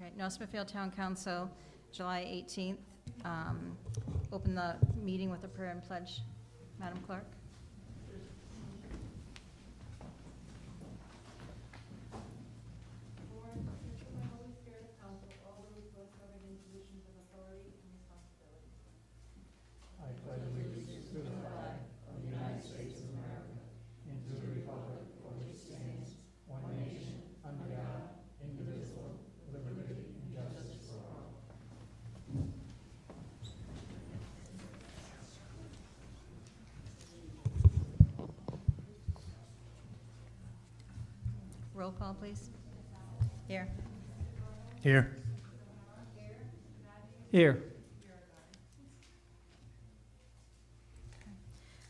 Okay, North Smithfield Town Council, July 18th. Open the meeting with a prayer and pledge. Madam Clerk. I pledge allegiance to the flag of the United States of America and to the republic for which it stands, one nation, under God, indivisible, with liberty and justice for all. Roll call, please. Here. Here. Here.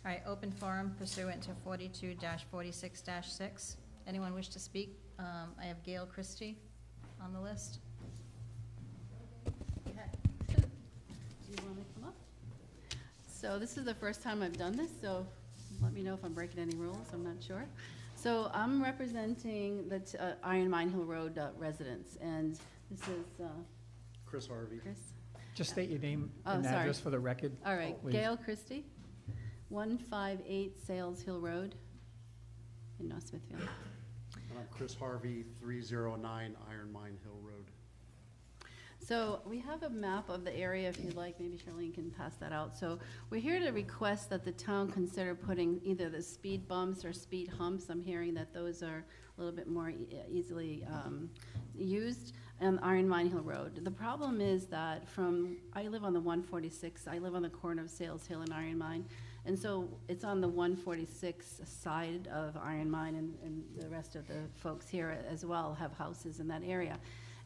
All right, open forum pursuant to 42-46-6. Anyone wish to speak? I have Gail Christie on the list. Do you want to come up? So this is the first time I've done this, so let me know if I'm breaking any rules. I'm not sure. So I'm representing the Iron Mine Hill Road residents, and this is Chris Harvey. Chris. Just state your name and address for the record. All right, please. Gail Christie, 158 Sales Hill Road in North Smithfield. And I'm Chris Harvey, 309 Iron Mine Hill Road. So we have a map of the area, if you'd like. Maybe Charlene can pass that out. So we're here to request that the town consider putting either the speed bumps or speed humps. I'm hearing that those are a little bit more easily used on Iron Mine Hill Road. The problem is that I live on the 146. I live on the corner of Sales Hill and Iron Mine. And so it's on the 146 side of Iron Mine, and the rest of the folks here as well have houses in that area.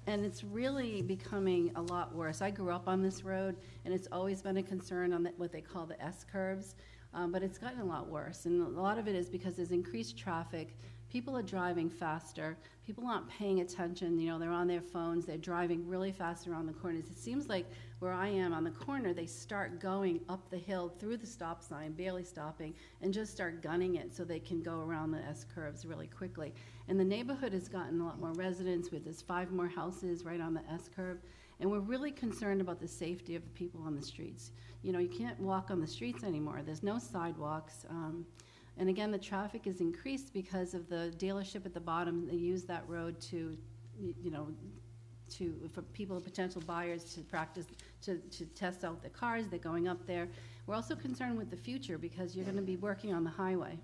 And it's really becoming a lot worse. I grew up on this road, and it's always been a concern on what they call the S-curves, but it's gotten a lot worse. And a lot of it is because there's increased traffic. People are driving faster. People aren't paying attention. You know, they're on their phones. They're driving really fast around the corners. It seems like where I am on the corner, they start going up the hill through the stop sign, barely stopping, and just start gunning it so they can go around the S-curves really quickly. And the neighborhood has gotten a lot more residents. There's 5 more houses right on the S-curve. And we're really concerned about the safety of the people on the streets. You know, you can't walk on the streets anymore. There's no sidewalks. And again, the traffic is increased because of the dealership at the bottom. They use that road to, you know, for people, potential buyers to practice, to test out the cars. They're going up there. We're also concerned with the future because you're going to be working on the highway.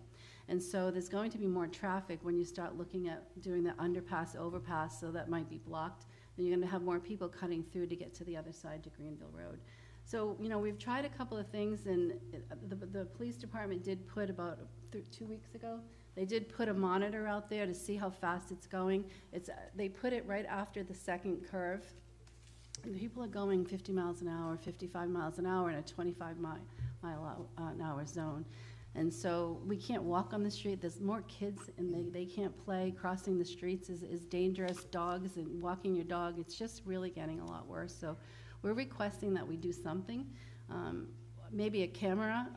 And so there's going to be more traffic when you start looking at doing the underpass, overpass, so that might be blocked. Then you're going to have more people cutting through to get to the other side to Greenville Road. So, you know, we've tried a couple of things, and the police department did put about 2 weeks ago, they did put a monitor out there to see how fast it's going. They put it right after the second curve. And people are going 50 miles an hour, 55 miles an hour in a 25-mile-an-hour zone. And so we can't walk on the street. There's more kids, and they can't play. Crossing the streets is dangerous. Dogs and walking your dog, it's just really getting a lot worse. So we're requesting that we do something, maybe a camera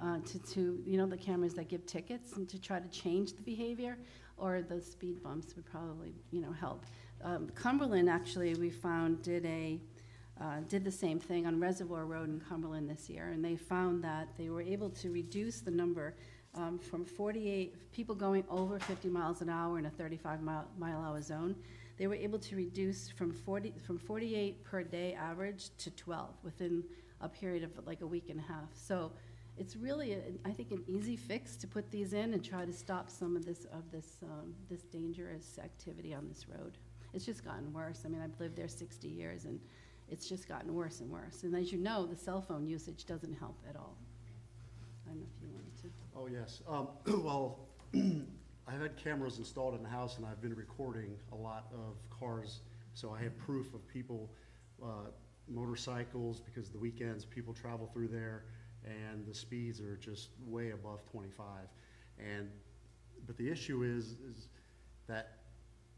to you know, the cameras that give tickets, and to try to change the behavior, or the speed bumps would probably, you know, help. Cumberland, actually, we found did the same thing on Reservoir Road in Cumberland this year, and they found that they were able to reduce the number from 48 people going over 50 miles an hour in a 35-mile-an-hour zone. They were able to reduce from 48 per day average to 12 within a period of like a week and a half. So it's really, I think, an easy fix to put these in and try to stop some of this dangerous activity on this road. It's just gotten worse. I mean, I've lived there 60 years, and it's just gotten worse and worse. And as you know, the cell phone usage doesn't help at all. I don't know if you wanted to. Oh, yes. Well, I've had cameras installed in the house, and I've been recording a lot of cars, so I have proof of people, motorcycles, because the weekends people travel through there, and the speeds are just way above 25. But the issue is that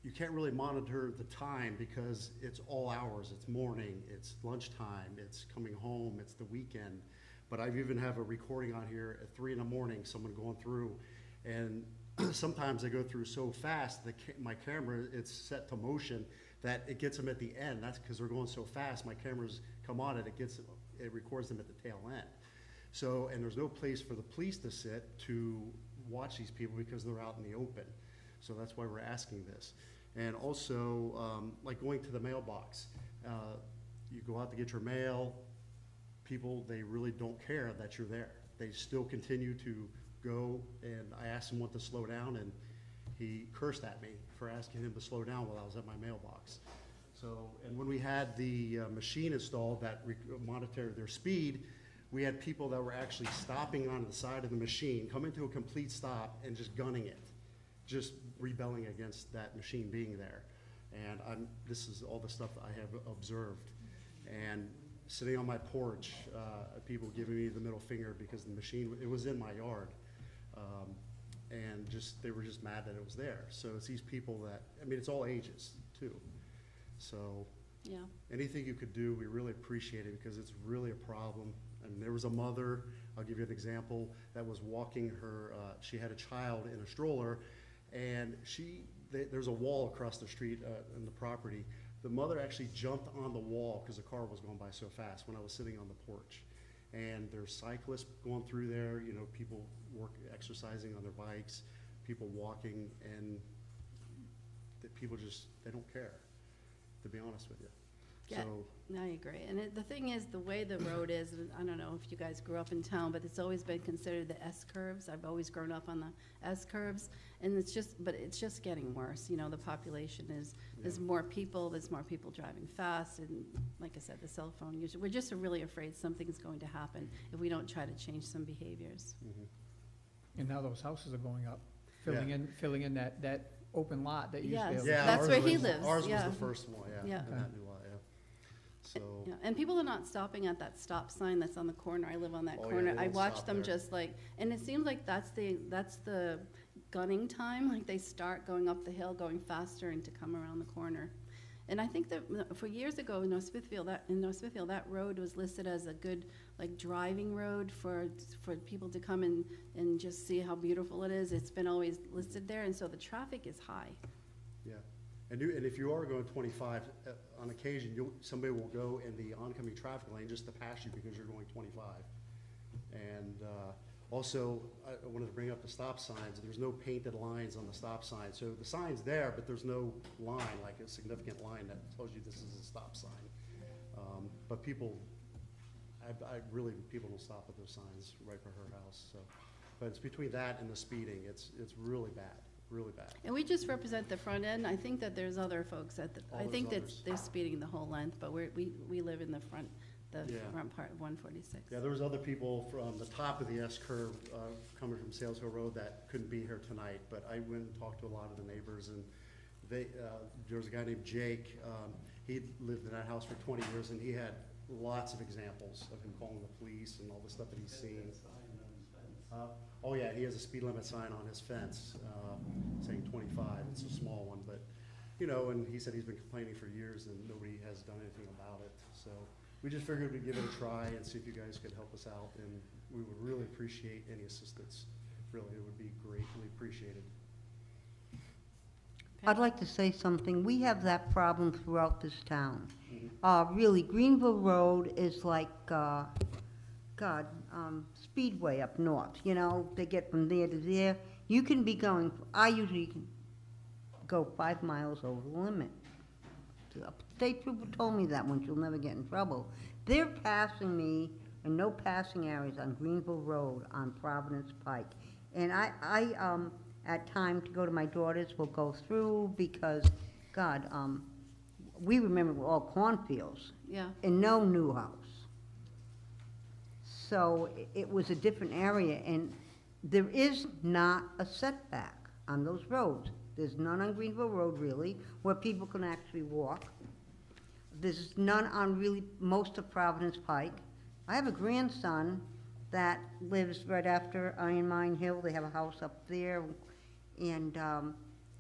you can't really monitor the time because it's all hours. It's morning, it's lunchtime, it's coming home, it's the weekend. But I even have a recording on here at 3 in the morning, someone going through, and sometimes they go through so fast, my camera, it's set to motion, that it gets them at the end. That's because they're going so fast, my cameras come on and it records them at the tail end. So, and there's no place for the police to sit to watch these people because they're out in the open. So that's why we're asking this. And also, like going to the mailbox. You go out to get your mail, people, they really don't care that you're there. They still continue to go, and I asked him what to slow down, and he cursed at me for asking him to slow down while I was at my mailbox. So, and when we had the machine installed that monitored their speed, we had people that were actually stopping on the side of the machine, coming to a complete stop and just gunning it, just rebelling against that machine being there. And this is all the stuff that I have observed. And sitting on my porch, people giving me the middle finger because the machine, it was in my yard. And they were just mad that it was there. So it's these people that, I mean, it's all ages too. So Yeah. anything you could do, we really appreciate it because it's really a problem. And there was a mother, I'll give you an example, that was walking her, she had a child in a stroller, and there's a wall across the street in the property. The mother actually jumped on the wall because the car was going by so fast when I was sitting on the porch. And there's cyclists going through there, you know, people exercising on their bikes, people walking, and people they don't care, to be honest with you. Yeah, So, I agree. And the thing is, the way the road is, I don't know if you guys grew up in town, but it's always been considered the S-curves. I've always grown up on the S-curves, and it's just getting worse. You know, the population there's more people, driving fast, and like I said, the cell phone use. We're just really afraid something's going to happen if we don't try to change some behaviors. And now those houses are going up, filling in that open lot that used to be able to. Yeah, that's where he lives. Ours was Yeah. the first one, Yeah. in that new lot, yeah. So, Yeah, and people are not stopping at that stop sign that's on the corner. I live on that Oh, yeah, corner. they I don't watch stop them there. just like, and it seems like that's the gunning time. Like they start going up the hill, going faster, and to come around the corner. And I think that for years ago in Smithfield, that road was listed as a good like driving road for people to come and just see how beautiful it is. It's been always listed there, and so the traffic is high. yeah. And if you are going 25, on occasion, somebody will go in the oncoming traffic lane just to pass you because you're going 25. And also, I wanted to bring up the stop signs. There's no painted lines on the stop sign. So the sign's there, but there's no line, like a significant line that tells you this is a stop sign. But people don't stop at those signs right by her house. So, but it's between that and the speeding. It's really bad. Really bad. And we just represent the front end. I think that there's other folks I think that others. they're speeding the whole length, but we live in the front Yeah. front part of 146. Yeah, there was other people from the top of the S-curve coming from Sales Hill Road that couldn't be here tonight, but I went and talked to a lot of the neighbors, and there was a guy named Jake. He lived in that house for 20 years, and he had lots of examples of him calling the police and all the stuff that he's seen. Oh yeah, he has a speed limit sign on his fence saying 25. It's a small one, but you know, and he said he's been complaining for years and nobody has done anything about it. So we just figured we'd give it a try and see if you guys could help us out, and we would really appreciate any assistance. Really, it would be greatly appreciated. I'd like to say something. We have that problem throughout this town. Mm-hmm. Really, Greenville Road is like, Speedway up north, you know, they get from there to there. You can be going, I usually can go 5 miles over the limit. The state trooper told me that once, you'll never get in trouble. They're passing me in no passing areas on Greenville Road on Providence Pike. And I at time to go to my daughters will go through because, we remember all cornfields Yeah. and no new house. So it was a different area, and there is not a setback on those roads. There's none on Greenville Road, really, where people can actually walk. There's none on really most of Providence Pike. I have a grandson that lives right after Iron Mine Hill. They have a house up there, and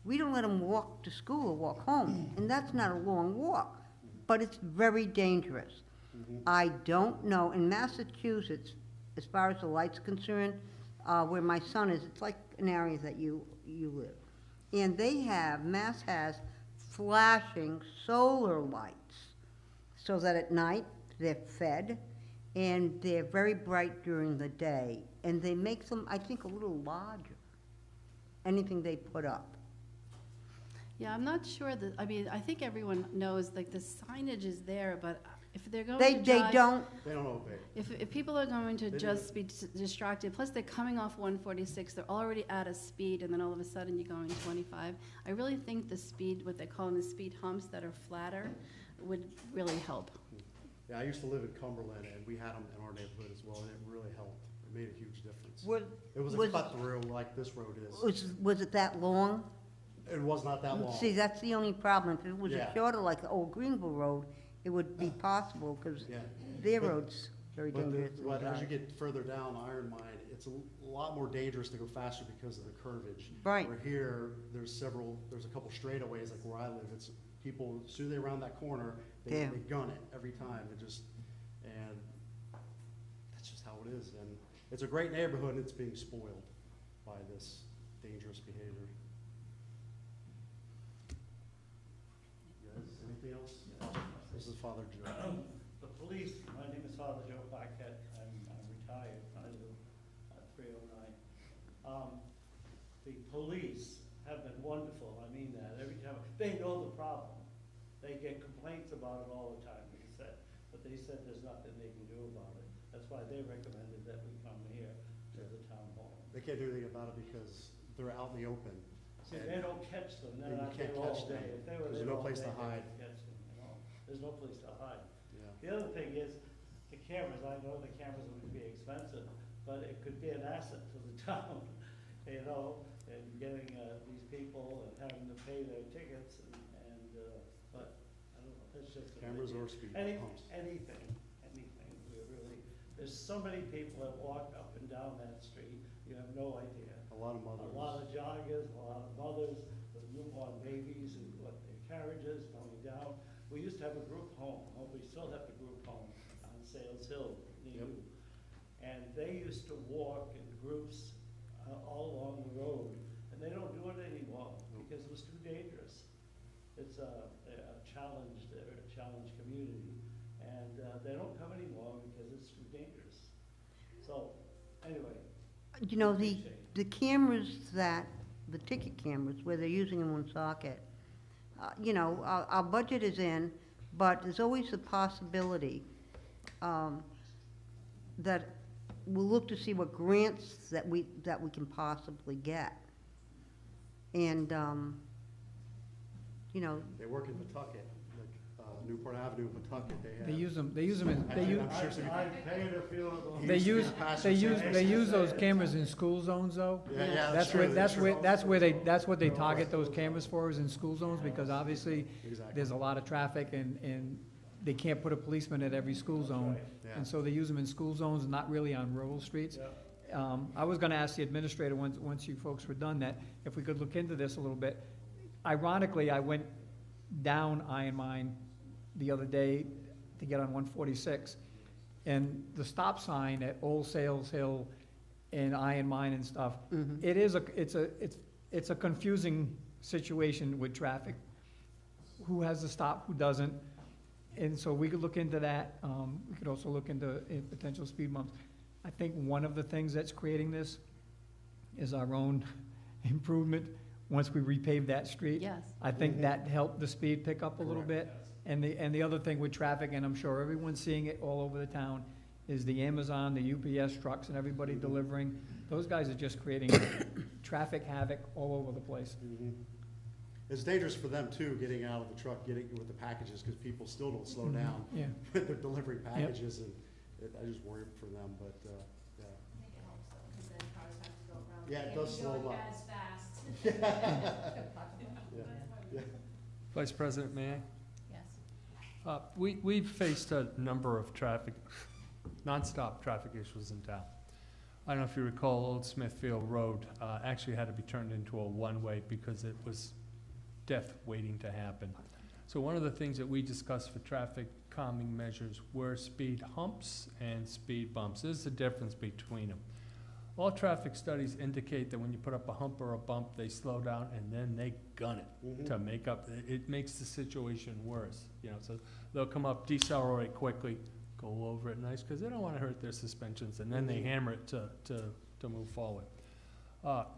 we don't let him walk to school or walk home, and that's not a long walk, but it's very dangerous. I don't know, in Massachusetts, as far as the light's concerned, where my son is, it's like an area that you live. And they have, Mass has flashing solar lights, so that at night they're fed, and they're very bright during the day, and they make them, I think, a little larger, anything they put up. Yeah, I'm not sure that, I mean, I think everyone knows, like, the signage is there, but if they're going They to drive. They don't obey. If people are going to They just be distracted, plus they're coming off 146, they're already at a speed, and then all of a sudden you're going 25. I really think the speed, what they're calling the speed humps that are flatter, would really help. Yeah, I used to live in Cumberland, and we had them in our neighborhood as well, and it really helped. It made a huge difference. It was a cut through like this road is. Was it that long? It was not that long. See, that's the only problem. If it was a Yeah. shorter, like the old Greenville Road, it would be possible, because Yeah. their But- road's very But dangerous. to but as you drive. get further down Iron Mine, it's a lot more dangerous to go faster because of the curvage. Right. Where here, there's a couple straightaways, like where I live, it's people, as soon as they round that corner, they Yeah. gun it every time, and that's just how it is. And it's a great neighborhood, and it's being spoiled by this dangerous behavior. You guys, anything else? This is Father Joe. The police, my name is Father Joe Paquette, I'm retired, I live at 309. The police have been wonderful, I mean that, every time, they know the problem. They get complaints about it all the time, but they said there's nothing they can do about it. That's why they recommended that we come here to the town hall. They can't do anything about it because they're out in the open. See, they don't catch them, they're You not can't there all catch them. day. If they were There's there no all place day, to they hide. would catch them, you know? There's no place to hide. Yeah. The other thing is, the cameras, I know the cameras would be expensive, but it could be an asset to the town, you know, and getting these people and having to pay their tickets but I don't know, that's just. an Cameras idea. or speed humps. Anything, we really, there's so many people that walk up and down that street, you have no idea. A lot of mothers. A lot of joggers, a lot of mothers with newborn babies and what their carriages going down. We used to have a group home, we still have the group home on Sales Hill near Yep. you. And they used to walk in groups all along the road, and they don't do it anymore because it was too dangerous. It's they're a challenged community, and they don't come anymore because it's too dangerous. So, anyway. You know, the appreciate cameras the ticket cameras, where they're using in Woonsocket, you know, our budget is in, but there's always the possibility that we'll look to see what grants that we can possibly get. And, you know, They work in Pawtucket, like Newport Avenue, Pawtucket, they have. They use them in, Actually, I'm sure some- I've paid a few of those. He they used to be use, a pastor they at use, St. they use those Mary's. cameras in school zones, though. Yeah, That's true, where, that's true. where, that's what they target those cameras for, is in school zones, because obviously, Exactly. there's a lot of traffic, and they can't put a policeman at every school zone. Yeah. And so they use them in school zones, not really on rural streets. Yeah. I was gonna ask the administrator, once you folks were done, that if we could look into this a little bit. Ironically, I went down Iron Mine the other day to get on 146, and the stop sign at Old Sales Hill and Iron Mine and stuff, it's a confusing situation with traffic. Who has to stop, who doesn't? And so we could look into that. We could also look into potential speed bumps. I think one of the things that's creating this is our own improvement. Once we repave that street, Yes. I think that helped the speed pick up a little bit. And the other thing with traffic, and I'm sure everyone's seeing it all over the town, is the Amazon, the UPS trucks, and everybody delivering. Those guys are just creating traffic havoc all over the place. Mhm. It's dangerous for them too, getting out of the truck, getting with the packages, because people still don't slow down Yeah. when they're delivering packages, and I just worry for them, but, yeah. I think it helps though, because then cars have to go around. Yeah, it They does can't slow go them up. as fast. Yeah. Vice President, may I? Yes. We've faced a number of nonstop traffic issues in town. I don't know if you recall, Old Smithfield Road actually had to be turned into a one-way because it was death waiting to happen. So one of the things that we discussed for traffic calming measures were speed humps and speed bumps. There's a difference between them. all traffic studies indicate that when you put up a hump or a bump, they slow down and then they gun it to make up, it makes the situation worse, you know, so they'll come up, decelerate quickly, go over it nice, because they don't want to hurt their suspensions, and then they hammer it to move forward.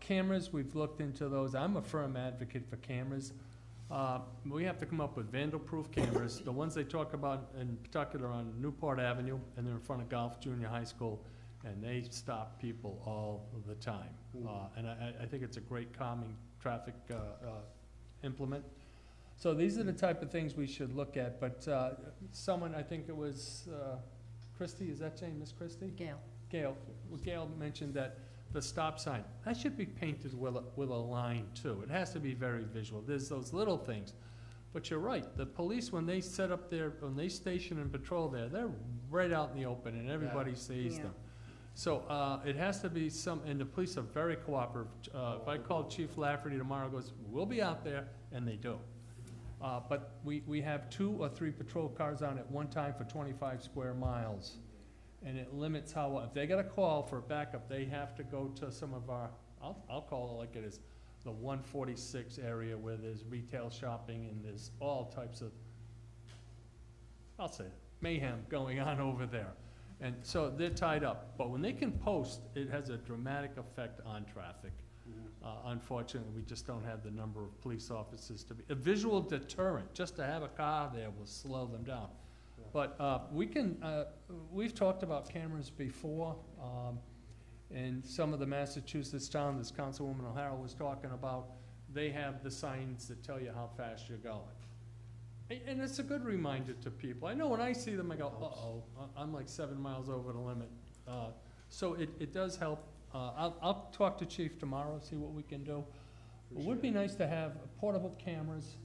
Cameras, we've looked into those. I'm a firm advocate for cameras. We have to come up with vandal-proof cameras. The ones they talk about in particular on Newport Avenue, and they're in front of Golf Junior High School, and they stop people all the time. And I think it's a great calming traffic implement. So these are the type of things we should look at, but someone, I think it was Christie, is that Jane, Miss Christie? Gail. Gail mentioned that the stop sign, that should be painted with a line too. It has to be very visual. There's those little things. But you're right, the police, when they set up their, when they station and patrol there, they're right out in the open and everybody sees Yeah. them. So it has to be and the police are very cooperative. If I call Chief Lafferty tomorrow, goes, we'll be out there, and they do. But we have 2 or 3 patrol cars on at one time for 25 square miles. And it limits how, if they get a call for backup, they have to go to some of our, I'll call it like it is, the 146 area where there's retail shopping and there's all types of, I'll say, mayhem going on over there. And so they're tied up. But when they can post, it has a dramatic effect on traffic. Unfortunately, we just don't have the number of police officers to be, a visual deterrent, just to have a car there will slow them down. But we've talked about cameras before, in some of the Massachusetts towns, as Councilwoman O'Hara was talking about, they have the signs that tell you how fast you're going. And it's a good reminder to people. I know when I see them, I go, uh-oh, I'm like 7 miles over the limit. So it does help. I'll talk to Chief tomorrow, see what we can do. It would be nice to have portable cameras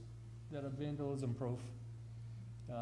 that are vandalism proof.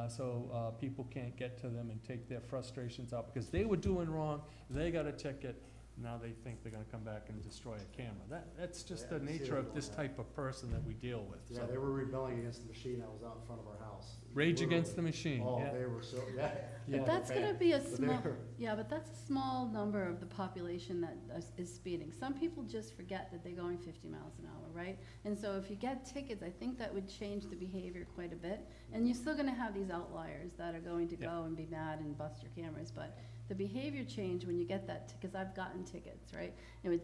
So people can't get to them and take their frustrations out, because they were doing wrong, they got a ticket, now they think they're gonna come back and destroy a camera. That's just the nature of this type of person that we deal with. Yeah, So they were rebelling against the machine that was out in front of our house. rage against the machine, Oh, yeah. they were so, yeah. Yeah. But that's gonna be a But they small, were- yeah, but that's a small number of the population that is speeding. Some people just forget that they're going 50 miles an hour, right? And so if you get tickets, I think that would change the behavior quite a bit. And you're still gonna have these outliers that are going to go and be mad and bust your cameras, but the behavior change when you get that, because I've gotten tickets, right? And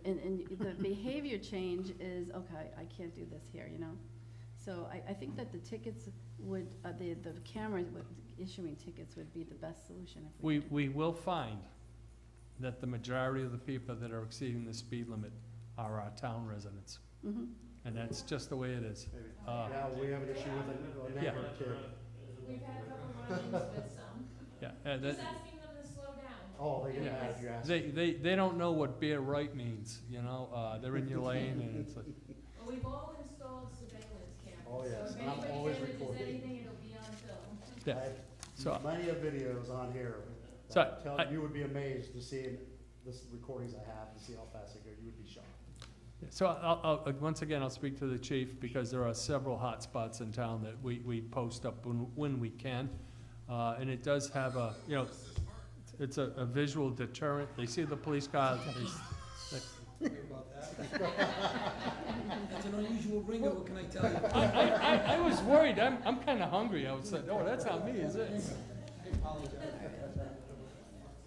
the behavior change is, okay, I can't do this here, you know? So I think that the tickets would, the cameras, issuing tickets would be the best solution if we We will find that the majority of the people that are exceeding the speed limit are our town residents. Mm-hmm. And that's just the way it is. Maybe. Yeah, we have an issue with a Yeah. neighbor kid. We've had a couple run-ins with some. Yeah, Just asking them to slow down. Oh, they get mad if you ask. they don't know what beer right means, you know? They're in your lane and it's like, Well, we've all installed surveillance cameras. Oh, yes, So and I'm if always anybody damages recording. anything, it'll be on film. yeah. I So- have many of videos on here. So, that tell, I- you would be amazed to see the recordings I have, to see how fast they go. You would be shocked. So once again, I'll speak to the chief, because there are several hot spots in town that we post up when we can. And it does have a, you know, it's a visual deterrent. They see the police car, That's an unusual ringer, what can I tell you? I was worried, I'm kinda hungry. I was like, oh, that's not me, is it? I apologize.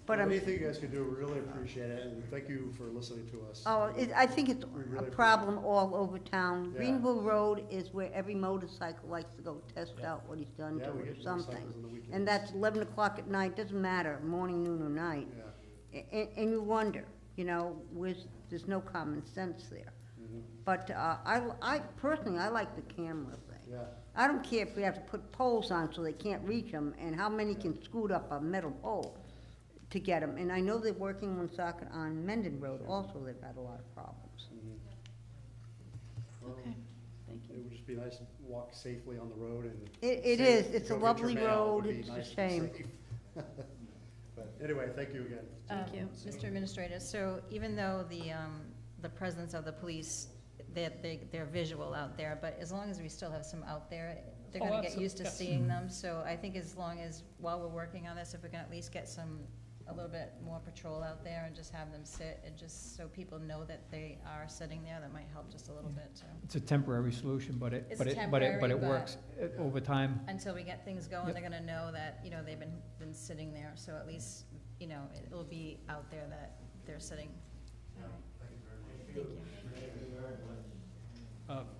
But I'm, Anything you guys could do, we really appreciate it, and thank you for listening to us. I think it's We a really problem all over town. Yeah. Greenville Road is where every motorcycle likes to go test out what he's done Yeah, to we it or get something. motorcycles on the weekends. And that's 11 o'clock at night, doesn't matter, morning, noon, or night. Yeah. And you wonder, you know, there's no common sense there. Mhm. But I personally, I like the camera thing. Yeah. I don't care if we have to put poles on so they can't reach them, and how many can scoot up a metal pole to get them. And I know they're working on Mendon Road also, they've had a lot of problems. Mhm. Well, Okay, thank It you. would just be nice to walk safely on the road and. It safe- is, it's go a get your lovely mail. It road, would be it's a nice to be shame. safe. But anyway, thank you again. Thank you. Mr. Administrator, so even though the presence of the police, they're visual out there, but as long as we still have some out there, they're Oh, gonna get used to yes. seeing them. So I think as long as, while we're working on this, if we can at least get some a little bit more patrol out there and just have them sit, and just so people know that they are sitting there, that might help just a little bit too. It's a temporary solution, but It's but it temporary, works over time. Until we get things going, Yep. they're gonna know that, you know, they've been sitting there, so at least, you know, it'll be out there that they're sitting. Thank you.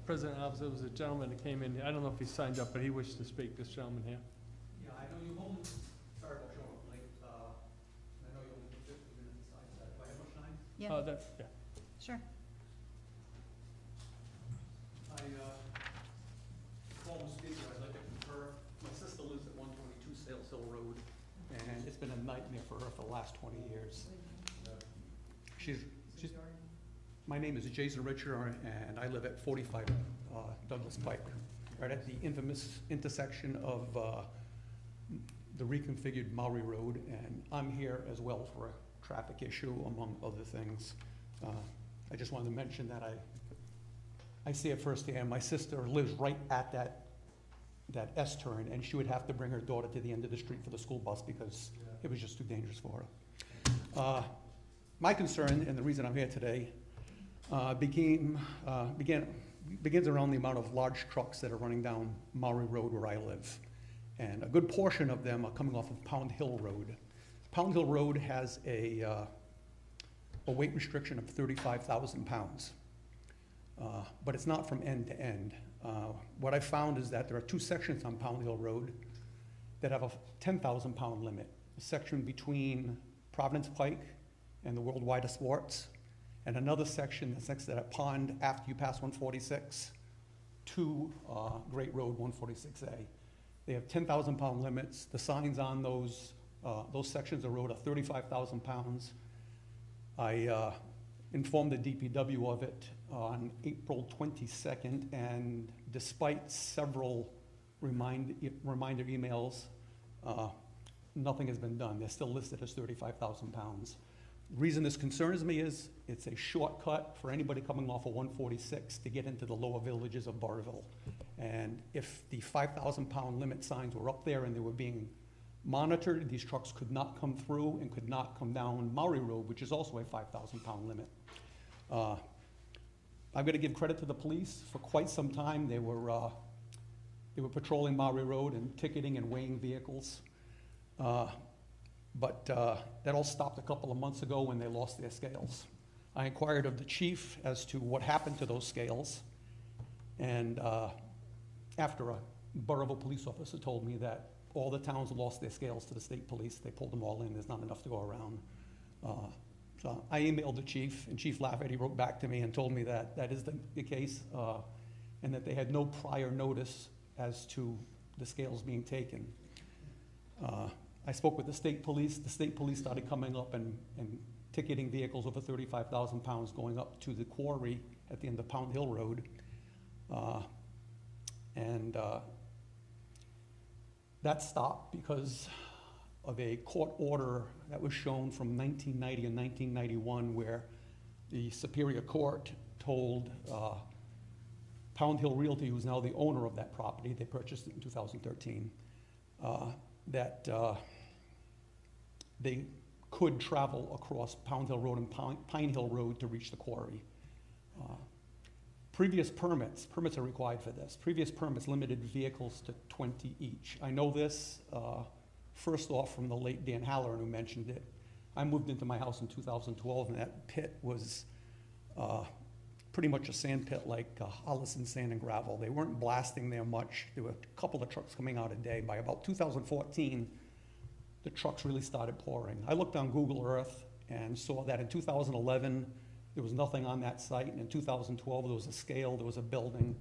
President Alves, there was a gentleman that came in, I don't know if he signed up, but he wished to speak, this gentleman here. Yeah, I know you only, sorry about showing up late, I know you only get 50 minutes besides that. Do I have much time? Yeah, Yeah. sure. Former speaker, I'd like to concur. My sister lives at 122 Sales Hill Road, and it's been a nightmare for her for the last 20 years. My name is Jason Richard, and I live at 45 Douglas Pike, right at the infamous intersection of the reconfigured Maury Road, and I'm here as well for a traffic issue, among other things. I just wanted to mention that I see it firsthand. My sister lives right at that S-turn, and she would have to bring her daughter to the end of the street for the school bus because it was just too dangerous for her. My concern, and the reason I'm here today, begins around the amount of large trucks that are running down Maury Road where I live. And a good portion of them are coming off of Pound Hill Road. Pound Hill Road has a weight restriction of 35,000 pounds. But it's not from end to end. What I found is that there are two sections on Pound Hill Road that have a 10,000 pound limit. A section between Providence Pike and the Worldwide Sports, and another section that's next to that pond after you pass 146 to Great Road 146A. They have 10,000 pound limits. The signs on those sections of road are 35,000 pounds. I informed the DPW of it on April 22nd, and despite several reminder emails, nothing has been done. They're still listed as 35,000 pounds. The reason this concerns me is it's a shortcut for anybody coming off of 146 to get into the lower villages of Barville. And if the 5,000 pound limit signs were up there and they were being monitored, these trucks could not come through and could not come down Maury Road, which is also a 5,000 pound limit. I've got to give credit to the police. For quite some time, they were patrolling Maury Road and ticketing and weighing vehicles. But that all stopped a couple of months ago when they lost their scales. I inquired of the chief as to what happened to those scales. And after a Burrillville police officer told me that all the towns lost their scales to the state police, they pulled them all in, there's not enough to go around. So I emailed the chief, and Chief Lafferty wrote back to me and told me that that is the case, and that they had no prior notice as to the scales being taken. I spoke with the state police. The state police started coming up and ticketing vehicles over 35,000 pounds going up to the quarry at the end of Pound Hill Road. That stopped because of a court order that was shown from 1990 and 1991 where the Superior Court told Pound Hill Realty, who's now the owner of that property, they purchased it in 2013, that they could travel across Pound Hill Road and Pine Hill Road to reach the quarry. Previous permits are required for this. Previous permits limited vehicles to 20 each. I know this first off from the late Dan Halloran who mentioned it. I moved into my house in 2012 and that pit was pretty much a sand pit like Hollison sand and gravel. They weren't blasting there much. There were a couple of trucks coming out a day. By about 2014, the trucks really started pouring. I looked on Google Earth and saw that in 2011, there was nothing on that site, and in 2012, there was a scale, there was a building,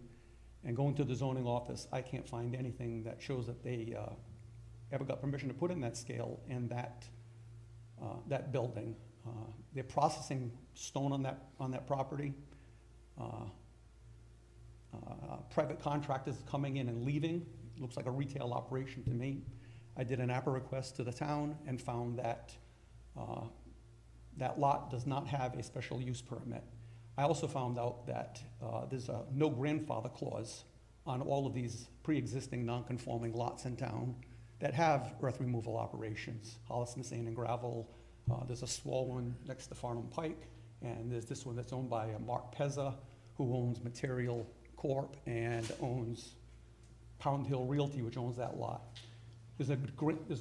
and going to the zoning office, I can't find anything that shows that they ever got permission to put in that scale and that building. They're processing stone on that property. Private contractors coming in and leaving. It looks like a retail operation to me. I did an APA request to the town and found that that lot does not have a special use permit. I also found out that there's a no grandfather clause on all of these pre-existing non-conforming lots in town that have earth removal operations, Holliston Sand and Gravel. There's a small one next to Farnham Pike, and there's this one that's owned by Mark Pezza, who owns Material Corp. And owns Pound Hill Realty, which owns that lot. There's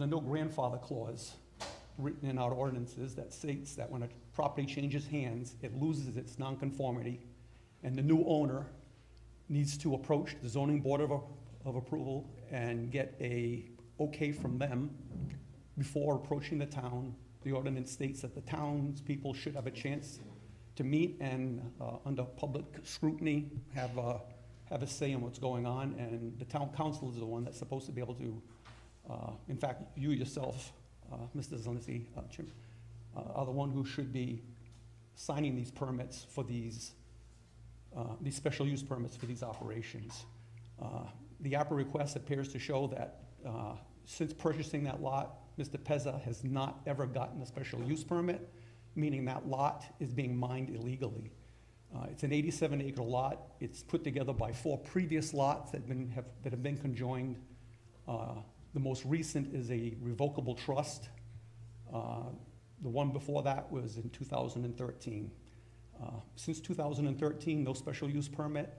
a no grandfather clause written in our ordinances that states that when a property changes hands, it loses its nonconformity, and the new owner needs to approach the zoning board of approval and get a okay from them before approaching the town. The ordinance states that the townspeople should have a chance to meet and, under public scrutiny, have a say in what's going on, and the town council is the one that's supposed to be able to, in fact, you yourself, Mr. Zelinski, are the one who should be signing these permits for these special use permits for these operations. The APRA request appears to show that since purchasing that lot, Mr. Pezza has not ever gotten a special use permit, meaning that lot is being mined illegally. It's an 87-acre lot. It's put together by 4 previous lots that have been conjoined. The most recent is a revocable trust. The one before that was in 2013. Since 2013, no special use permit.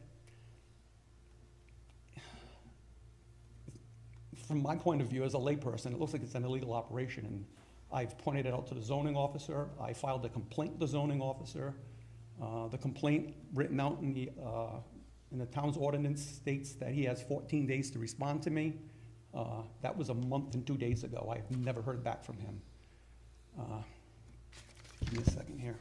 From my point of view as a layperson, it looks like it's an illegal operation, and I've pointed it out to the zoning officer. I filed a complaint with the zoning officer. The complaint written out in the town's ordinance states that he has 14 days to respond to me. That was a month and 2 days ago. I've never heard back from him. Give me a second here.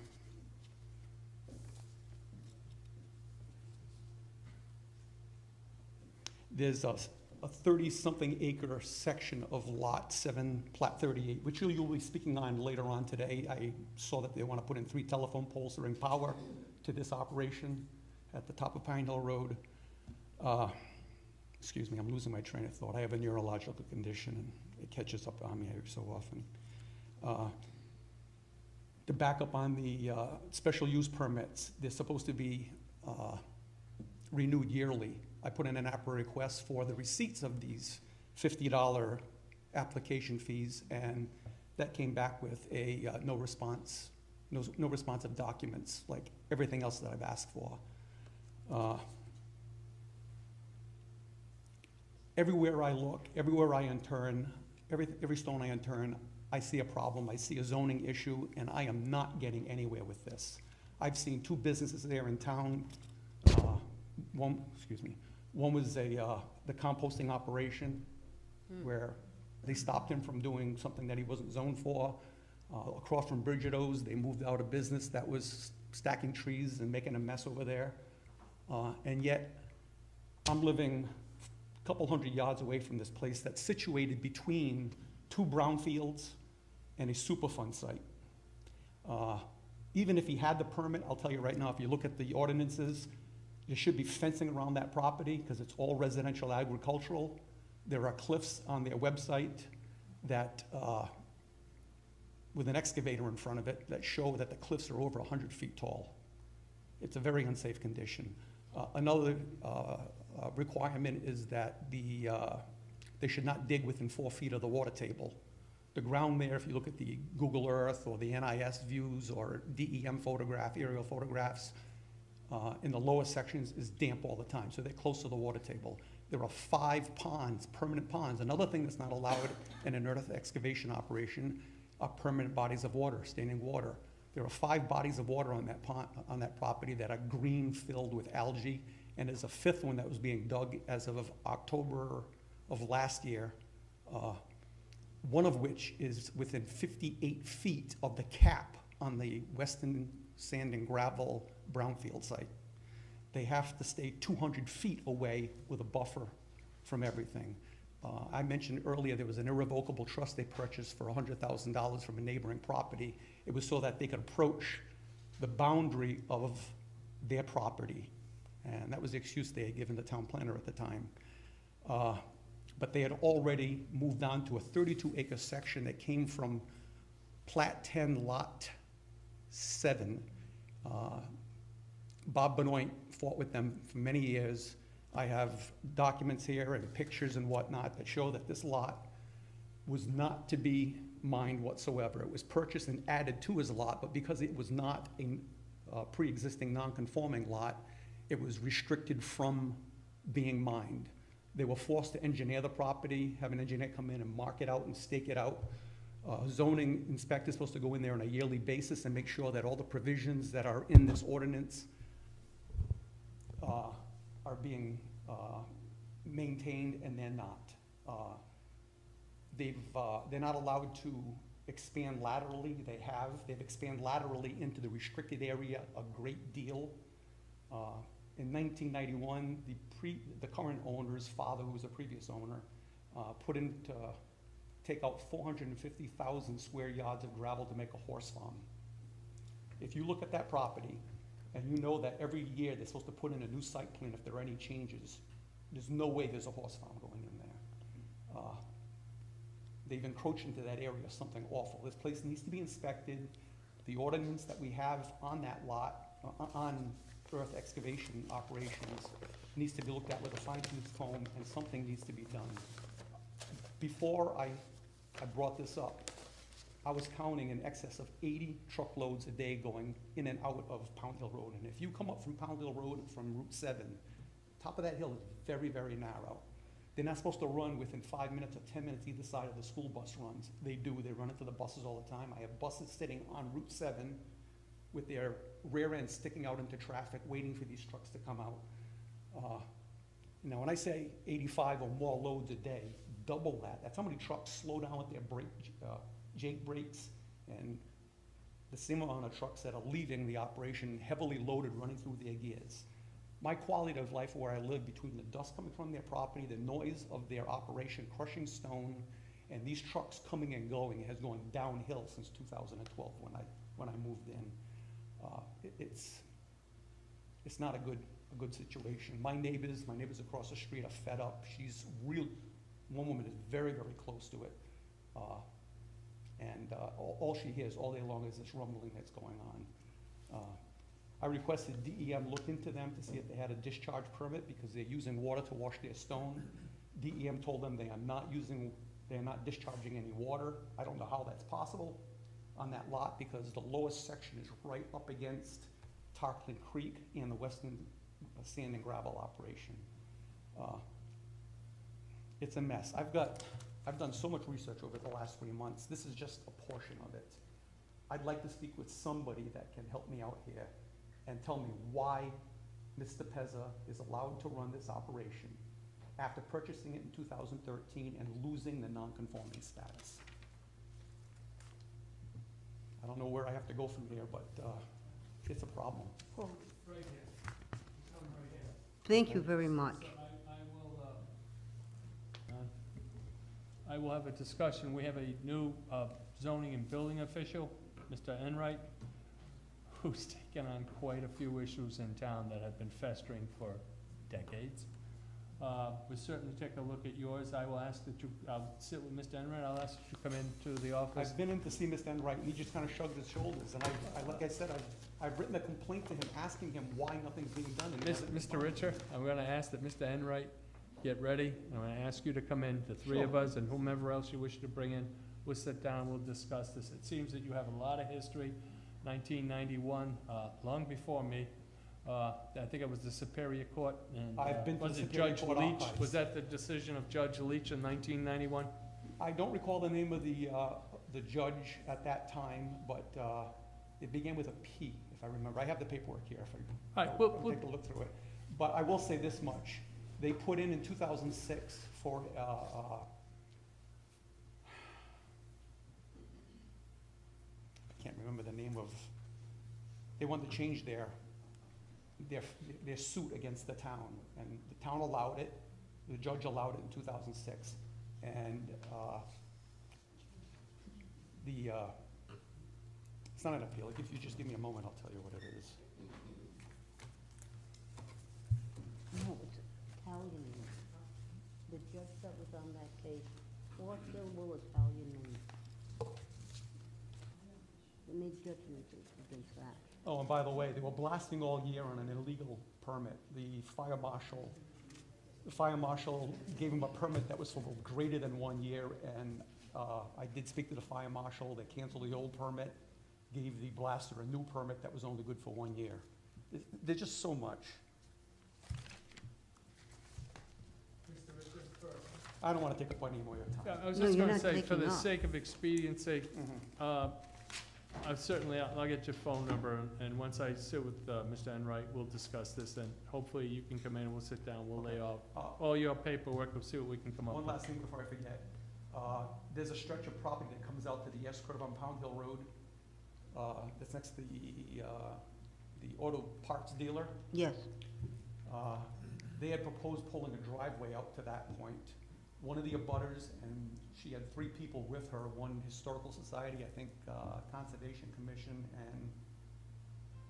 There's a 30-something acre section of Lot 7, Plat 38, which you'll be speaking on later on today. I saw that they want to put in 3 telephone poles to bring power to this operation at the top of Pine Hill Road. Excuse me, I'm losing my train of thought. I have a neurological condition, and it catches up on me every so often. To back up on the special use permits, they're supposed to be renewed yearly. I put in an APRA request for the receipts of these $50 application fees, and that came back with a no responsive documents, like everything else that I've asked for. Everywhere I look, everywhere I turn, every stone I turn, I see a problem, I see a zoning issue, and I am not getting anywhere with this. I've seen 2 businesses there in town. One was the composting operation, where they stopped him from doing something that he wasn't zoned for. Across from Bridgetto's, they moved out a business that was stacking trees and making a mess over there. And yet, I'm living a couple hundred yards away from this place that's situated between 2 brownfields and a Superfund site. Even if he had the permit, I'll tell you right now, if you look at the ordinances, there should be fencing around that property because it's all residential agricultural. There are cliffs on their website that, with an excavator in front of it, that show that the cliffs are over 100 feet tall. It's a very unsafe condition. Another requirement is that they should not dig within 4 feet of the water table. The ground there, if you look at the Google Earth or the NIS views or DEM aerial photographs, in the lower sections is damp all the time, so they're close to the water table. There are 5 ponds, permanent ponds. Another thing that's not allowed in an earth excavation operation are permanent bodies of water, standing water. There are 5 bodies of water on that pond, on that property that are green, filled with algae, and there's a 5th one that was being dug as of October of last year, one of which is within 58 feet of the cap on the Western Sand and Gravel brownfield site. They have to stay 200 feet away with a buffer from everything. I mentioned earlier there was an irrevocable trust they purchased for $100,000 from a neighboring property. It was so that they could approach the boundary of their property. And that was the excuse they had given the town planner at the time. But they had already moved on to a 32-acre section that came from Plat 10, Lot 7. Bob Benoit fought with them for many years. I have documents here and pictures and whatnot that show that this lot was not to be mined whatsoever. It was purchased and added to his lot, but because it was not a pre-existing non-conforming lot, it was restricted from being mined. They were forced to engineer the property, have an engineer come in and mark it out and stake it out. Zoning inspector's supposed to go in there on a yearly basis and make sure that all the provisions that are in this ordinance are being maintained, and they're not. They're not allowed to expand laterally. They've expanded laterally into the restricted area a great deal. In 1991, the current owner's father, who was a previous owner, put in to take out 450,000 square yards of gravel to make a horse farm. If you look at that property, and you know that every year they're supposed to put in a new site plan if there are any changes, there's no way there's a horse farm going in there. They've encroached into that area, something awful. This place needs to be inspected. The ordinance that we have on that lot, on earth excavation operations, needs to be looked at with a fine-tooth comb, and something needs to be done. Before I brought this up, I was counting in excess of 80 truckloads a day going in and out of Pound Hill Road. And if you come up from Pound Hill Road from Route 7, top of that hill is very, very narrow. They're not supposed to run within 5 minutes or 10 minutes either side of the school bus runs. They do. They run into the buses all the time. I have buses sitting on Route 7 with their rear end sticking out into traffic, waiting for these trucks to come out. Now, when I say 85 or more loads a day, double that. That's how many trucks slow down with their Jake brakes, and the same amount of trucks that are leaving the operation heavily loaded, running through their gears. My quality of life where I live, between the dust coming from their property, the noise of their operation, crushing stone, and these trucks coming and going, has gone downhill since 2012 when I moved in. It's not a good situation. My neighbors across the street are fed up. One woman is very, very close to it. All she hears all day long is this rumbling that's going on. I requested DEM look into them to see if they had a discharge permit, because they're using water to wash their stone. DEM told them they are not discharging any water. I don't know how that's possible on that lot, because the lowest section is right up against Tarkland Creek and the Western Sand and Gravel operation. It's a mess. I've done so much research over the last 3 months. This is just a portion of it. I'd like to speak with somebody that can help me out here and tell me why Mr. Pezza is allowed to run this operation after purchasing it in 2013 and losing the non-conforming status. I don't know where I have to go from here, but it's a problem. Right here. Come right here. Thank you very much. So I will have a discussion. We have a new zoning and building official, Mr. Enright, who's taken on quite a few issues in town that have been festering for decades. We'll certainly take a look at yours. I will ask that I'll sit with Mr. Enright. I'll ask that you come into the office. I've been in to see Mr. Enright, and he just kind of shrugged his shoulders. And like I said, I've written a complaint to him asking him why nothing's being done. And Mr. Richer, I'm gonna ask that Mr. Enright get ready. I'm gonna ask you to come in, the three of us, and whomever else you wish to bring in. We'll sit down, we'll discuss this. It seems that you have a lot of history. 1991, long before me. I think it was the Superior Court, and I've been to was the it Superior Judge Court Leach? archives. Was that the decision of Judge Leach in 1991? I don't recall the name of the judge at that time, but it began with a P, if I remember. I have the paperwork here. All right, I'll take a look through it. But I will say this much. They put in 2006 for I can't remember the name of, they wanted to change their suit against the town, and the town allowed it, the judge allowed it in 2006, and it's not an appeal. If you just give me a moment, I'll tell you what it is. No, it's Italian name. The judge that was on that case, four-syllable Italian name. They made judgments against that. Oh, and by the way, they were blasting all year on an illegal permit. The fire marshal gave him a permit that was for greater than 1 year, and I did speak to the fire marshal, they canceled the old permit, gave the blaster a new permit that was only good for 1 year. There's just so much. Mr. Richard, I don't want to take up any more of your Yeah, time. I was No, just you're gonna not say, for taking the up. sake of expediency, Mhm. I'll get your phone number, and once I sit with Mr. Enright, we'll discuss this, and hopefully you can come in and we'll sit down, we'll lay out all your paperwork, we'll see what we can come up One with. last thing before I forget. There's a stretch of property that comes out to the S curve on Pound Hill Road. That's next to the auto parts dealer. Yes, They had proposed pulling a driveway out to that point. One of the abutters, and she had 3 people with her, one historical society, I think, Conservation Commission, and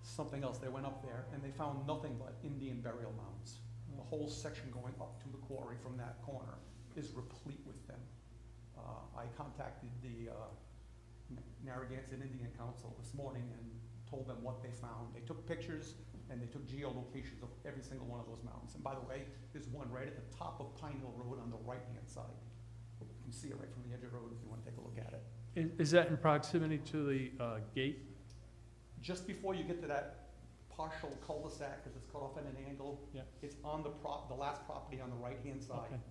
something else. They went up there and they found nothing but Indian burial mounds. The whole section going up to the quarry from that corner is replete with them. I contacted the Narragansett Indian Council this morning and told them what they found. They took pictures and they took geolocations of every single one of those mountains. And by the way, there's one right at the top of Pine Hill Road on the right-hand side. You can see it right from the edge of the road if you want to take a look at it. Is that in proximity to the gate? Just before you get to that partial cul-de-sac, because it's cut off at an angle, Yeah. it's on the last property on the right-hand side. Okay.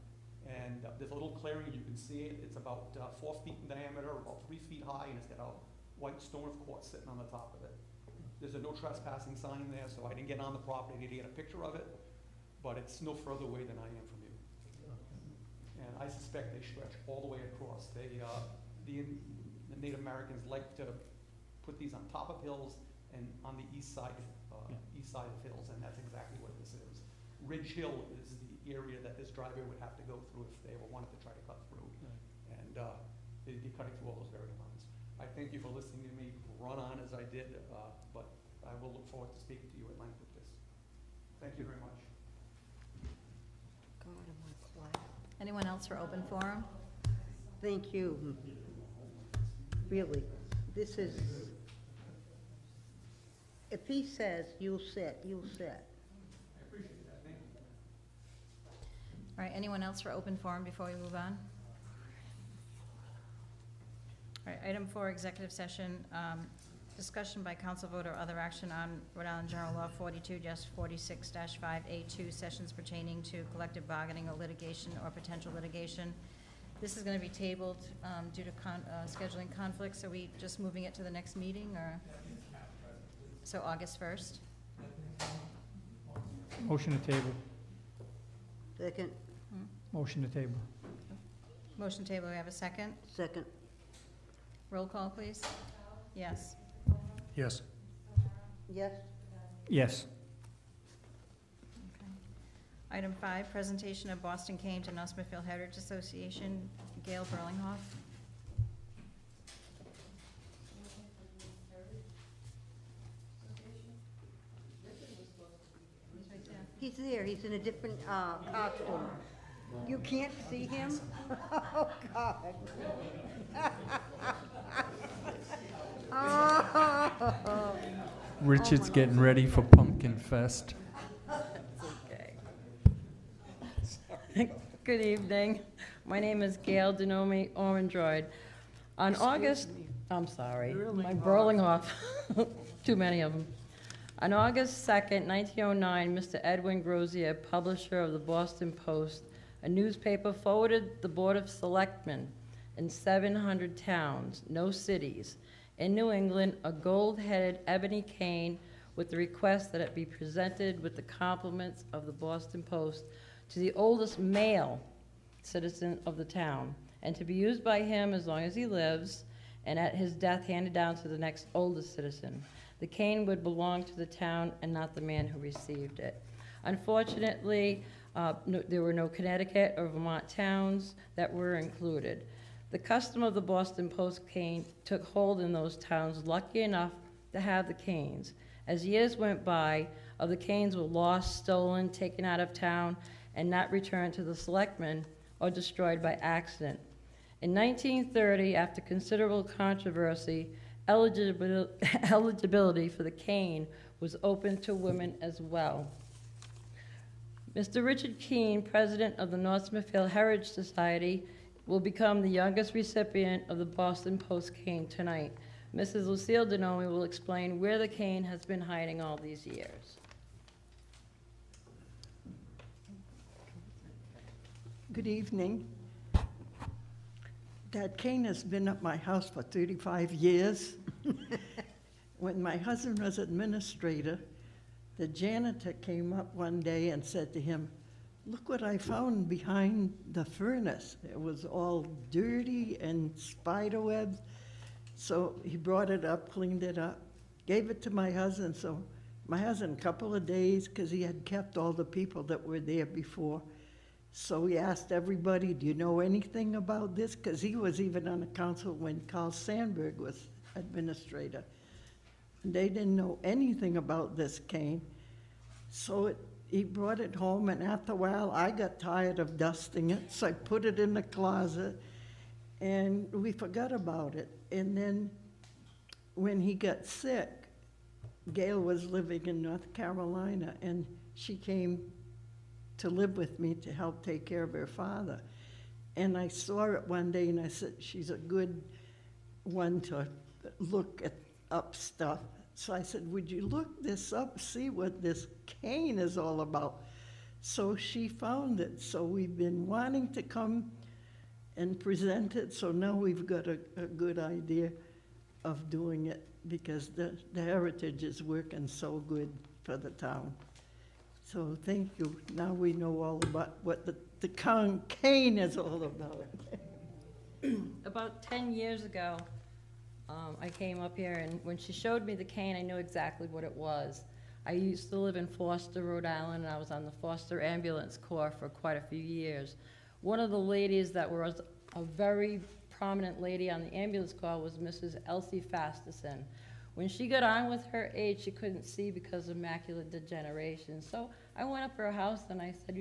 And there's a little clearing, you can see it, it's about 4 feet in diameter, about 3 feet high, and it's got a white stone of quartz sitting on the top of it. There's a no trespassing sign there, so I didn't get on the property to get a picture of it, but it's no further away than I am from you. And I suspect they stretch all the way across. The Native Americans like to put these on top of hills and on the east side of hills, and that's exactly what this is. Ridge Hill is the area that this driveway would have to go through if they ever wanted to try to cut through. And they'd be cutting through all those burial mounds. I thank you for listening to me run on as I did, but I will look forward to speaking to you at length with this. Thank you very much. God, am I quiet? Anyone else for open forum? Thank you. Really, this is, if he says you'll sit, you'll sit. I appreciate that, thank you. All right, anyone else for open forum before we move on? All right, item 4, executive session, discussion by council vote or other action on Rhode Island General Law 42-46-5A2, sessions pertaining to collective bargaining or litigation or potential litigation. This is going to be tabled due to scheduling conflicts. Are we just moving it to the next meeting, or? So August 1st? Motion to table. Second, Motion to table. Motion table, we have a second? second, Roll call, please. Yes. Yes. yes? Yes. Okay. Item 5, presentation of Boston Cane to North Smithfield Heritage Association, Gail Berlinghof. He's there, he's in a different costume. You can't see him? Oh, God. Oh. Richard's getting ready for Pumpkin Fest. Okay. Good evening. My name is Gail Denomi Orendroid. On August, I'm sorry, my Berlinghof, too many of them. On August 2nd, 1909, Mr. Edwin Grozier, publisher of the Boston Post, a newspaper, forwarded the Board of Selectmen in 700 towns, no cities, in New England, a gold-headed ebony cane with the request that it be presented with the compliments of the Boston Post to the oldest male citizen of the town, and to be used by him as long as he lives, and at his death handed down to the next oldest citizen. The cane would belong to the town and not the man who received it. Unfortunately, there were no Connecticut or Vermont towns that were included. The custom of the Boston Post cane took hold in those towns lucky enough to have the canes. As years went by, the canes were lost, stolen, taken out of town, and not returned to the selectmen or destroyed by accident. In 1930, after considerable controversy, eligibility for the cane was open to women as well. Mr. Richard Keene, president of the North Smithfield Heritage Society, will become the youngest recipient of the Boston Post cane tonight. Mrs. Lucille Denomi will explain where the cane has been hiding all these years. Good evening. That cane has been at my house for 35 years. When my husband was administrator, the janitor came up one day and said to him, "Look what I found behind the furnace." It was all dirty and spider webs. So he brought it up, cleaned it up, gave it to my husband. So my husband, a couple of days, because he had kept all the people that were there before. So he asked everybody, "Do you know anything about this?" Because he was even on the council when Carl Sandburg was administrator. And they didn't know anything about this cane. So he brought it home, and after a while, I got tired of dusting it, so I put it in the closet, and we forgot about it. And then when he got sick, Gail was living in North Carolina, and she came to live with me to help take care of her father. And I saw it one day, and I said, "She's a good one to look up stuff." So I said, "Would you look this up, see what this cane is all about?" So she found it. So we've been wanting to come and present it, so now we've got a good idea of doing it, because the heritage is working so good for the town. So thank you. Now we know all about what the cane is all about. About 10 years ago, I came up here, and when she showed me the cane, I knew exactly what it was. I used to live in Foster, Rhode Island, and I was on the Foster Ambulance Corps for quite a few years. One of the ladies that was a very prominent lady on the ambulance corps was Mrs. Elsie Fasterson. When she got on with her age, she couldn't see because of macular degeneration. So I went up to her house and I said,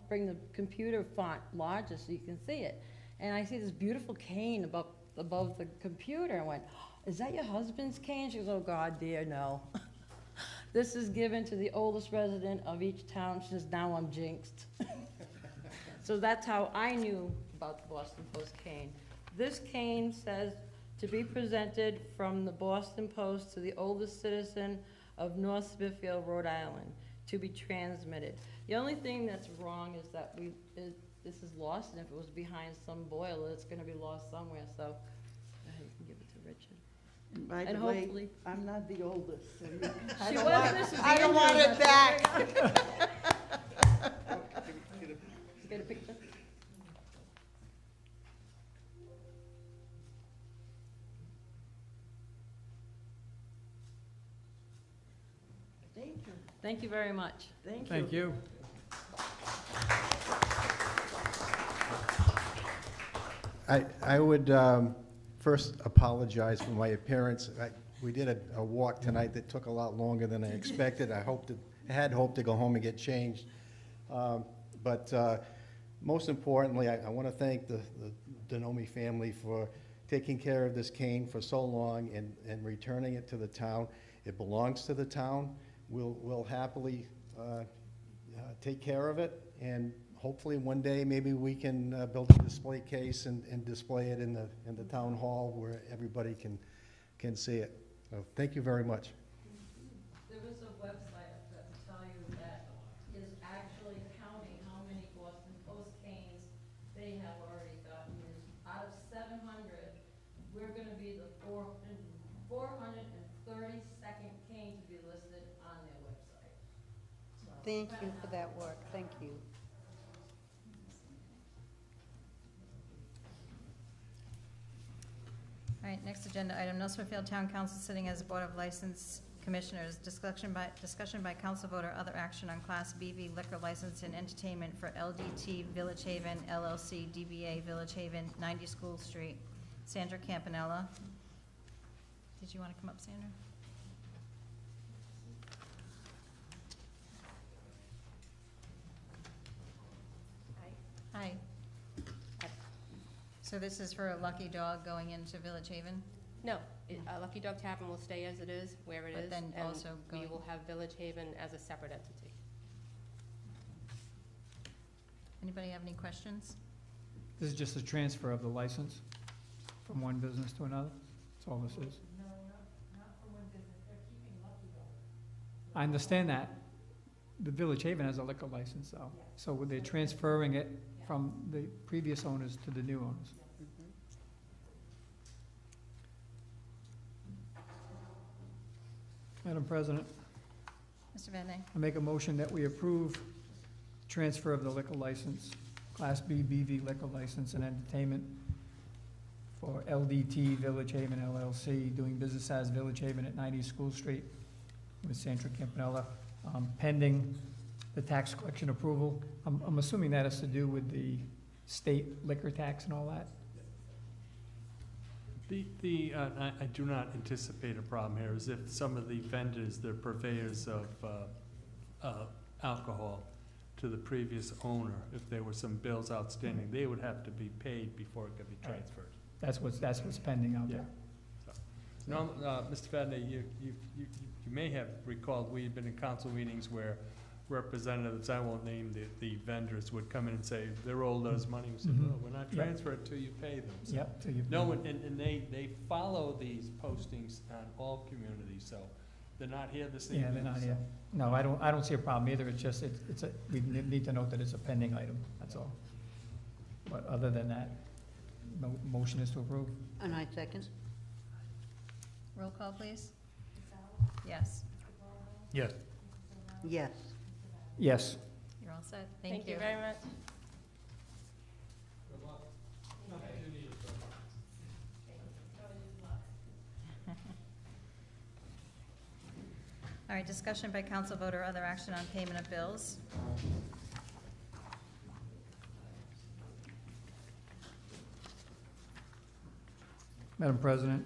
bring the computer font larger so you can see it. And I see this beautiful cane above the computer. I went, "Is that your husband's cane?" She goes, "Oh God, dear, no." This is given to the oldest resident of each town. She says, "Now I'm jinxed." So that's how I knew about the Boston Post cane. This cane says, "To be presented from the Boston Post to the oldest citizen of North Smithfield, Rhode Island, to be transmitted." The only thing that's wrong is that this is lost, and if it was behind some boiler, it's gonna be lost somewhere, so go ahead, you can give it to Richard. And by And the way, hopefully- I'm not the oldest, so She was Mrs. I don't want Andrews, it back. Get a picture? Thank you. Thank you very much. Thank you. Thank you. I would first apologize for my appearance. We did a walk tonight that took a lot longer than I expected. I had hoped to go home and get changed. But most importantly, I want to thank the Denomi family for taking care of this cane for so long and returning it to the town. It belongs to the town. We'll happily take care of it, and hopefully one day maybe we can build a display case and display it in the town hall where everybody can see it. So thank you very much. There was a website that will tell you that is actually counting how many Boston Post canes they have already gotten. Out of 700, we're gonna be the 432nd cane to be listed on their website. So, Thank you for that work, thank you. All right, next agenda item, North Smithfield Town Council sitting as Board of License Commissioners, discussion by council vote or other action on Class BV liquor license and entertainment for LDT Village Haven LLC DBA Village Haven, 90 School Street. Sandra Campanella. Did you want to come up, Sandra? Hi. So this is for a Lucky Dog going into Village Haven? No, Lucky Dog Tavern will stay as it is, where it But is. then and also we going- will have Village Haven as a separate entity. Anybody have any questions? This is just a transfer of the license from one business to another? That's all this is? No, not from one business, they're keeping Lucky Dog. I understand that. The Village Haven has a liquor license, though. So they're transferring it from the previous owners to the new owners. Madam President, Mr. Vadeney. I make a motion that we approve transfer of the liquor license, Class B BV liquor license and entertainment for LDT Village Haven LLC, doing business as Village Haven at 90 School Street with Sandra Campanella, pending the tax collection approval. I'm assuming that has to do with the state liquor tax and all that? I do not anticipate a problem here, is if some of the vendors, the purveyors of alcohol to the previous owner, if there were some bills outstanding, they would have to be paid before it could be Right. transferred. That's what's pending out there. No, Mr. Vadney, you may have recalled, we had been in council meetings where representatives, I won't name the vendors, would come in and say, they're owed us money. We said, Mhm. no, we're not Yep. transferring it till you pay them. So Yep. So you've- no, and they follow these postings on all communities, so they're not here this evening. Yeah, they're not so- here. No, I don't see a problem either. It's just, we need to note that it's a pending item, that's all. But other than that, motion is to approve. And I second. Roll call, please. Yes, Yes. Yes. Yes. you're all set. Thank you very much. All right, discussion by council vote or other action on payment of bills. Madam President,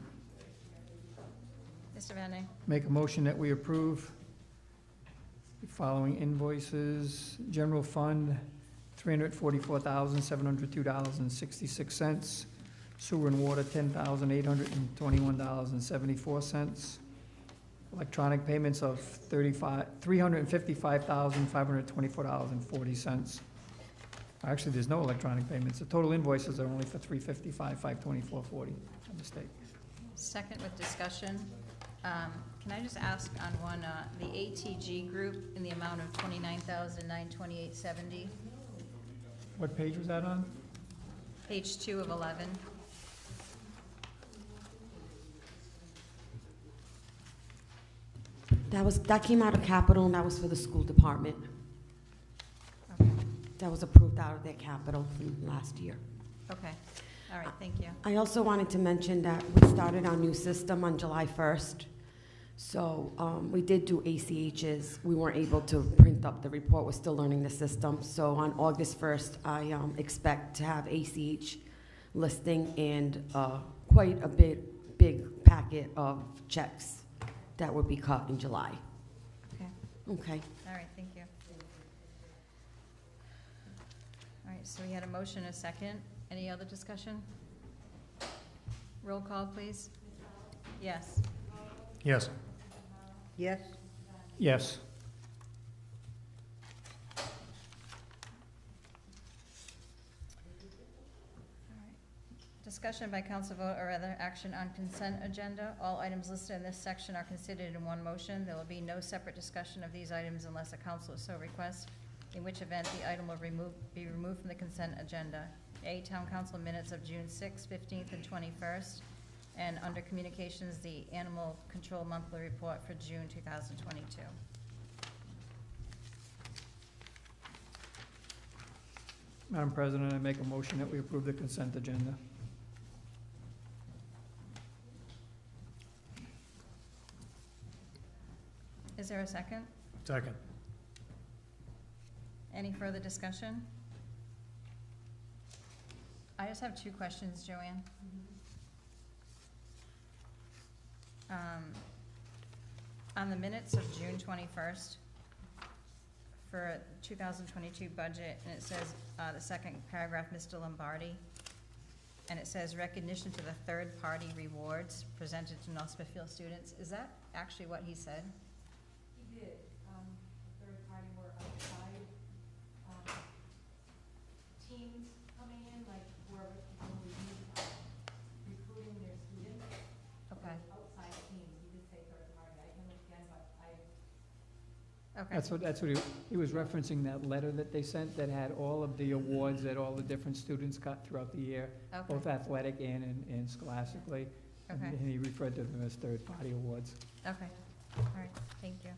Mr. Vadeney. make a motion that we approve the following invoices. General Fund, $344,702.66. Sewer and Water, $10,821.74. Electronic payments of $355,524.40. Actually, there's no electronic payments. The total invoices are only for $355,524.40. A mistake. Second with discussion. Can I just ask on one, the ATG group in the amount of $29,928.70, What page was that on? page 2 of 11. That came out of capital, and that was for the school department. Okay, That was approved out of their capital from last year. okay. All right, thank you. I also wanted to mention that we started our new system on July 1st. So we did do ACHs. We weren't able to print up the report. We're still learning the system. So on August 1st, I expect to have ACH listing and quite a big packet of checks that will be cut in July. Okay, Okay. all right, thank you. All right, so we had a motion, a second. Any other discussion? Roll call, please. Yes. Yes. Yes. Yes. Discussion by council vote or other action on consent agenda. All items listed in this section are considered in one motion. There will be no separate discussion of these items unless a councilor so requests, in which event the item will be removed from the consent agenda. A, Town Council minutes of June 6th, 15th, and 21st. And under communications, the Animal Control Monthly Report for June 2022. Madam President, I make a motion that we approve the consent agenda. Is there a second? Second. Any further discussion? I just have two questions, Joanne. On the minutes of June 21st for 2022 budget, and it says, the second paragraph, Mr. Lombardi, and it says recognition to the third-party rewards presented to North Smithfield students. Is that actually what he said? He did, the third party were outside, teams coming in, like Okay. That's what he was referencing, that letter that they sent that had all of the awards that all the different students got throughout the year, Okay. both athletic and scholastically. And Okay. he referred to them as third-party awards. Okay, all right, thank you.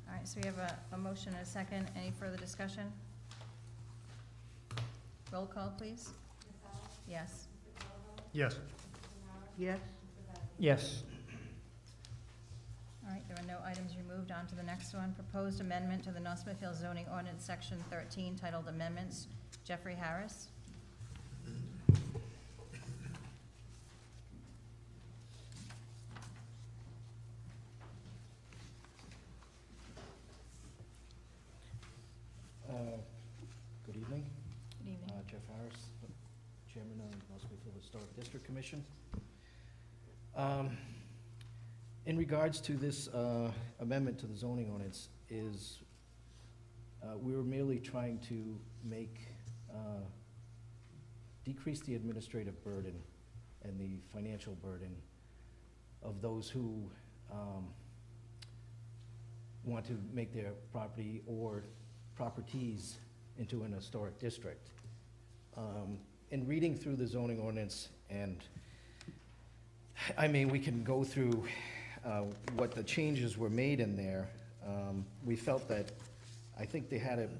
All right, so we have a motion and a second. Any further discussion? Roll call, please. Yes. Yes. Yes? Yes. All right, there are no items removed. On to the next one. Proposed amendment to the North Smithfield zoning ordinance, section 13, titled Amendments. Jeffrey Harris. Good evening. Good evening. Jeff Harris, Chairman of North Smithfield Historic District Commission. In regards to this amendment to the zoning ordinance we were merely trying to decrease the administrative burden and the financial burden of those who want to make their property or properties into an historic district. In reading through the zoning ordinance, and I mean, we can go through what the changes were made in there. We felt that, I think they had it,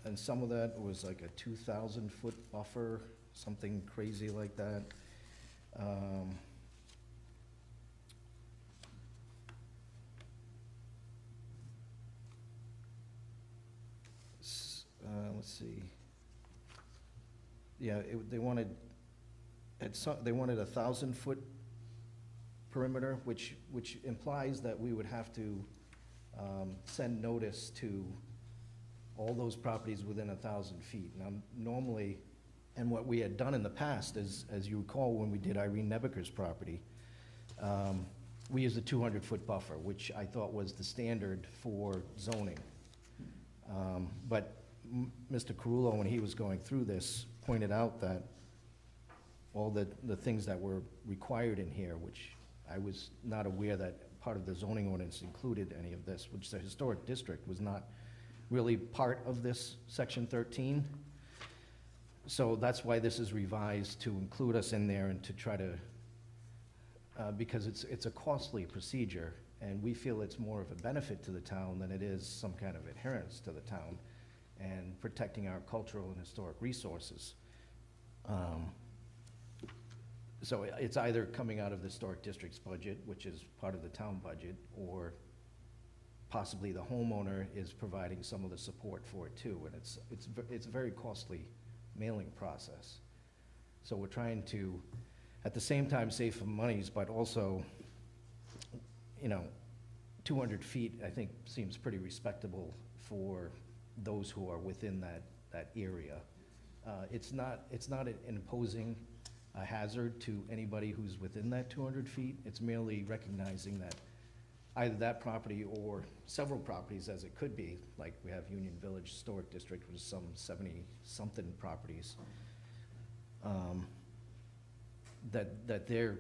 and some of that was like a 2,000-foot buffer, something crazy like that. Let's see. Yeah, they wanted, they wanted a 1,000-foot perimeter, which implies that we would have to send notice to all those properties within 1,000 feet. Now, normally, and what we had done in the past, as you recall, when we did Irene Nebeker's property, we used a 200-foot buffer, which I thought was the standard for zoning. But Mr. Carullo, when he was going through this, pointed out that all the things that were required in here, which I was not aware that part of the zoning ordinance included any of this, which the historic district was not really part of this section 13. So that's why this is revised, to include us in there and to try to, because it's a costly procedure, and we feel it's more of a benefit to the town than it is some kind of adherence to the town and protecting our cultural and historic resources. So it's either coming out of the historic district's budget, which is part of the town budget, or possibly the homeowner is providing some of the support for it too, and it's a very costly mailing process. So we're trying to, at the same time, save some monies, but also, 200 feet, I think, seems pretty respectable for those who are within that area. It's not imposing a hazard to anybody who's within that 200 feet. It's merely recognizing that either that property or several properties, as it could be, like we have Union Village Historic District with some 70-something properties, that they're,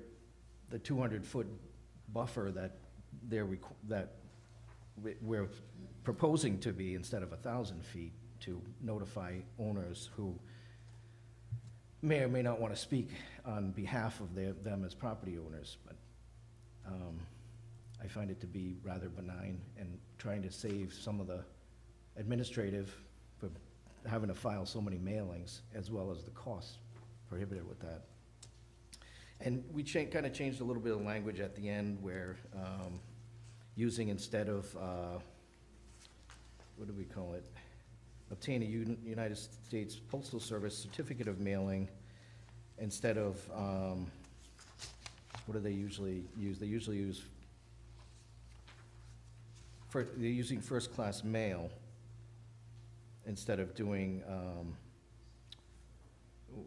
the 200-foot buffer that we're proposing to be, instead of 1,000 feet, to notify owners who may or may not want to speak on behalf of them as property owners, but I find it to be rather benign, and trying to save some of the administrative for having to file so many mailings, as well as the costs prohibited with that. And we kind of changed a little bit of language at the end where using, instead of, what do we call it? Obtain a United States Postal Service certificate of mailing instead of, what do they usually use? They usually use, they're using first-class mail instead of doing,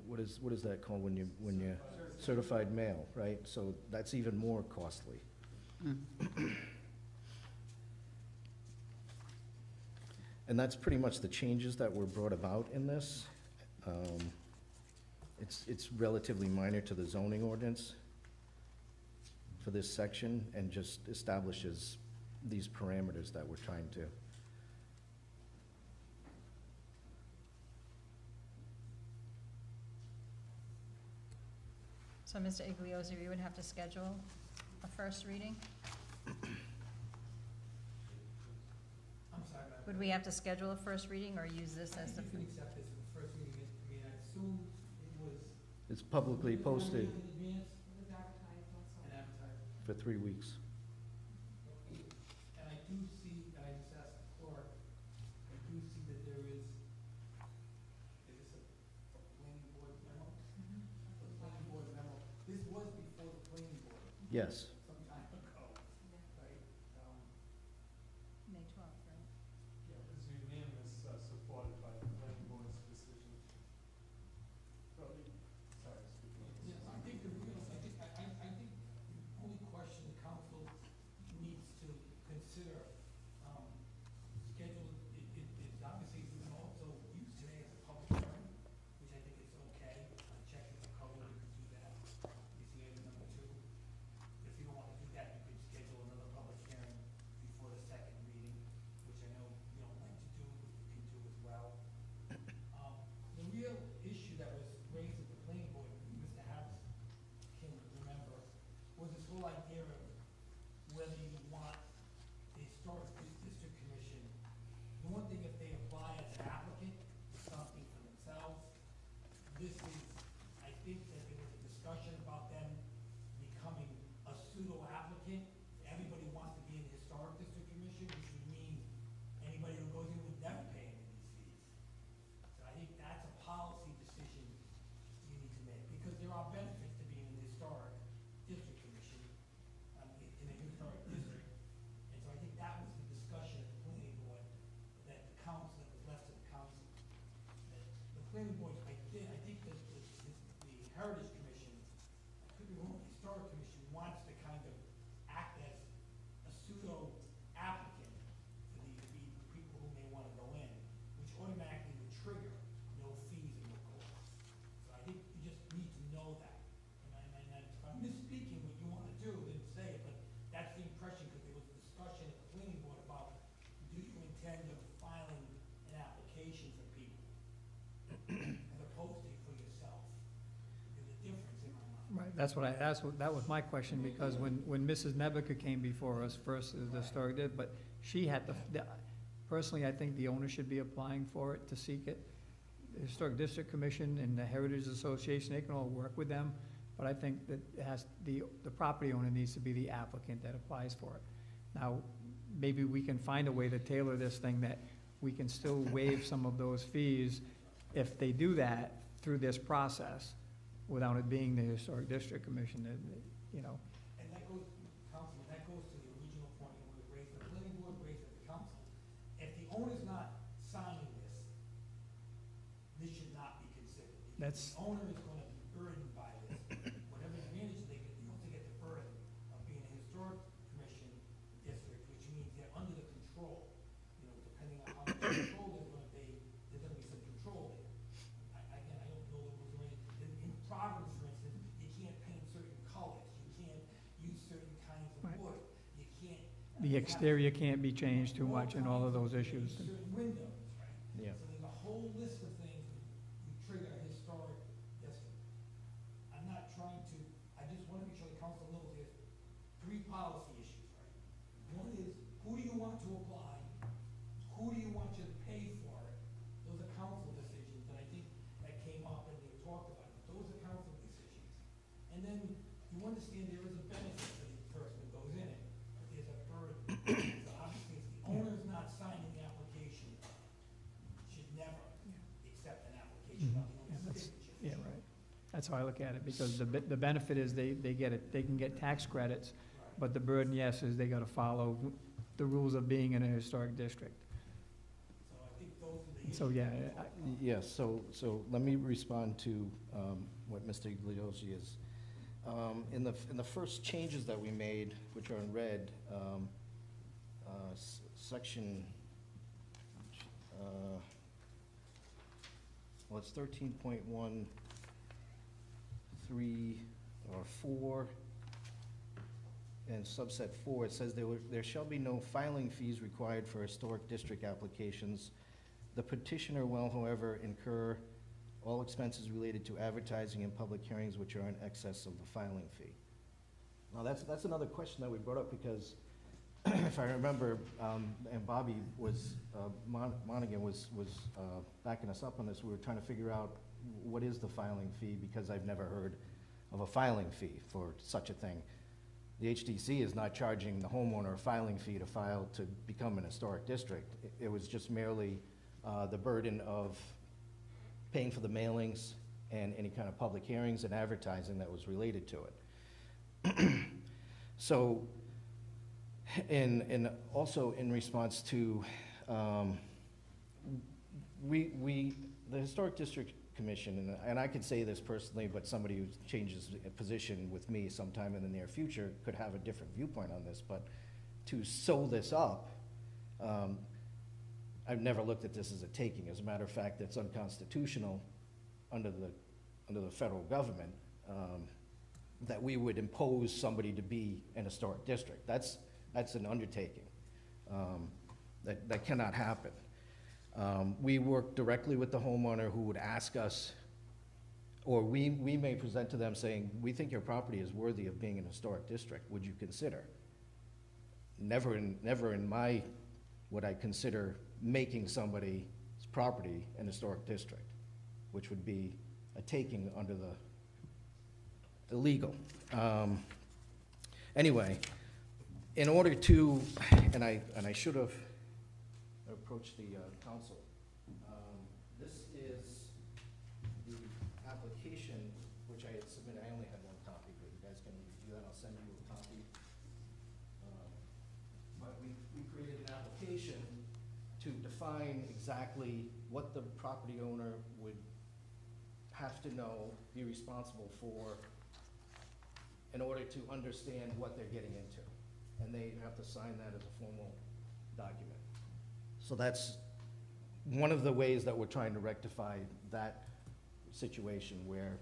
what is that called when you certified mail, right? So that's even more costly. And that's pretty much the changes that were brought about in this. It's relatively minor to the zoning ordinance for this section, and just establishes these parameters that we're trying to. So, Mr. Igliozzi, we would have to schedule a first reading? I'm sorry, Madam. Would we have to schedule a first reading or use this as the? I think you can accept this as the first reading. I mean, I assume it was. It's publicly posted In advance It was advertised also. and advertised. for 3 weeks. And I do see, and I just asked the clerk, I do see that there is this a planning board memo? A planning board memo. This was before the planning board Yes. some time ago, right? May 12th, right? Yeah, it was unanimous, supported by the planning board's decision. Sorry, Yes, I think the real, I think the only question the council needs to consider, schedule, it obviously we can also use today as a public hearing, which I think is okay. Check with the code, we could do that. You see item number 2. If you don't want to do that, you could schedule another public hearing before the second reading, which I know you don't like to do, but you can do as well. The real issue that was raised at the planning board, Mr. Harris can remember, was this whole idea of whether you want the Historic District Commission, the one thing if they apply as an applicant to something for themselves, this is, I think that there was a discussion about them becoming a pseudo applicant. Everybody wants to be in the Historic District Commission, which would mean anybody who goes in would never pay any of these fees. So I think that's a policy decision you need to make, because there are benefits to being in the Historic District Commission, in a historic district. And so I think that was the discussion at the planning board, that the council, that was left to the council. That the planning board, I think that the Heritage Commission, I could be wrong, the Historic Commission wants to kind of act as a pseudo applicant for the people who may want to go in, which automatically would trigger no fees and no costs. So I think you just need to know that. And if I'm misspeaking what you want to do, then say it, but that's the impression, because there was a discussion at the planning board about, do you intend of filing an application for people as opposed to for yourself? There's a difference in my mind. Right, that's what I asked, that was my question, because when Mrs. Nebica came before us first, the historic did, but she had personally, I think the owner should be applying for it to seek it. The Historic District Commission and the Heritage Association, they can all work with them, but I think that it has, the property owner needs to be the applicant that applies for it. Now, maybe we can find a way to tailor this thing that we can still waive some of those fees if they do that through this process, without it being the Historic District Commission, you know. And that goes, Councilman, that goes to the original point when we raised the planning board, raised at the council. If the owner's not signing this should not be considered. That's- The owner is going to be burdened by this. Whatever advantage they get, they also get the burden of being a historic commission district, which means they're under the control. You know, depending on how much control there's going to be some control there. Again, I don't know the rules or anything. In Providence, for instance, you can't paint certain colors, you can't use certain kinds of Right. wood, you can't. The exterior can't be changed too much and all of those issues. Certain windows, right? Yeah. So there's a whole list of things that trigger a historic district. I'm not trying to, I just want to make sure the council knows there's 3 policy issues, right? One is, who do you want to apply? Who do you want you to pay for it? Those are council decisions, and I think that came up and they talked about it. Those are council decisions. And then you understand there is a benefit for the person who goes in it, but there's a burden. So obviously, if the owner's not signing the application, should never accept an application on the Yeah, owner's that's- signature. Yeah, right. That's how I look at it, because the benefit is they get it, they can get tax credits, but the burden, yes, is they gotta follow the rules of being in a historic district. So I think those are the issues. So, yeah, Yes, so let me respond to what Mr. Igliozzi is. In the first changes that we made, which are in red, section, well, it's 13.13 or 4, in subset 4, it says there shall be no filing fees required for historic district applications. The petitioner will, however, incur all expenses related to advertising and public hearings which are in excess of the filing fee. Now, that's another question that we brought up because if I remember, and Bobby was, Monaghan was backing us up on this, we were trying to figure out what is the filing fee because I've never heard of a filing fee for such a thing. The HDC is not charging the homeowner a filing fee to file to become an historic district. It was just merely the burden of paying for the mailings and any kind of public hearings and advertising that was related to it. So, and also in response to, the Historic District Commission, and I could say this personally, but somebody who changes a position with me sometime in the near future could have a different viewpoint on this, but to sew this up, I've never looked at this as a taking. As a matter of fact, it's unconstitutional under the federal government that we would impose somebody to be an historic district. That's an undertaking. That cannot happen. We work directly with the homeowner who would ask us, or we may present to them saying, we think your property is worthy of being an historic district. Would you consider? Never in my, what I consider making somebody's property an historic district, which would be a taking under the illegal. Anyway, in order to, and I should have approached the council. This is the application which I had submitted. I only had one copy, but you guys can review that. I'll send you a copy. But we created an application to define exactly what the property owner would have to know, be responsible for, in order to understand what they're getting into. And they have to sign that as a formal document. So that's one of the ways that we're trying to rectify that situation where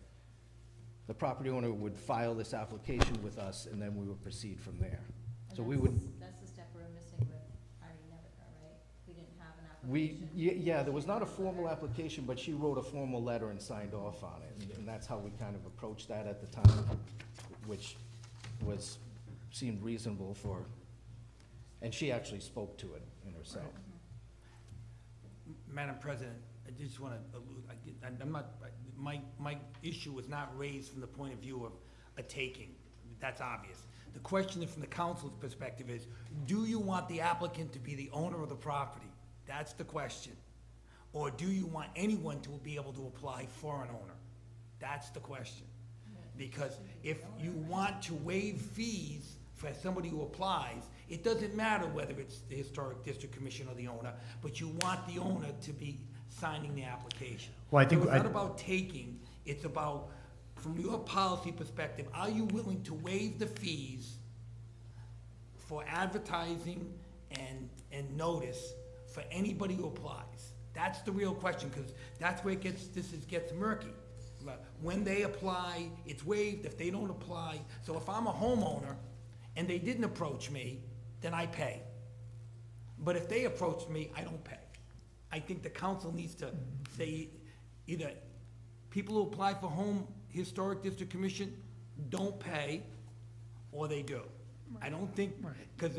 the property owner would file this application with us and then we would proceed from there. And So we would. That's the step we're missing with Nevica, right? We didn't have an application. Yeah, there was not a formal application, but she wrote a formal letter and signed off on it. And that's how we kind of approached that at the time, which seemed reasonable for, and she actually spoke to it in herself. Madam President, I just want to allude, I'm not, my issue was not raised from the point of view of a taking. That's obvious. The question from the council's perspective is, do you want the applicant to be the owner of the property? That's the question. Or do you want anyone to be able to apply for an owner? That's the question. Because if you want to waive fees for somebody who applies, it doesn't matter whether it's the Historic District Commission or the owner, but you want the owner to be signing the application. Well, I think So it's not about taking, it's about, from your policy perspective, are you willing to waive the fees for advertising and notice for anybody who applies? That's the real question, because that's where it gets murky. When they apply, it's waived. If they don't apply, so if I'm a homeowner and they didn't approach me, then I pay. But if they approach me, I don't pay. I think the council needs to say either people who apply for home historic district commission don't pay, or they do. I don't think, because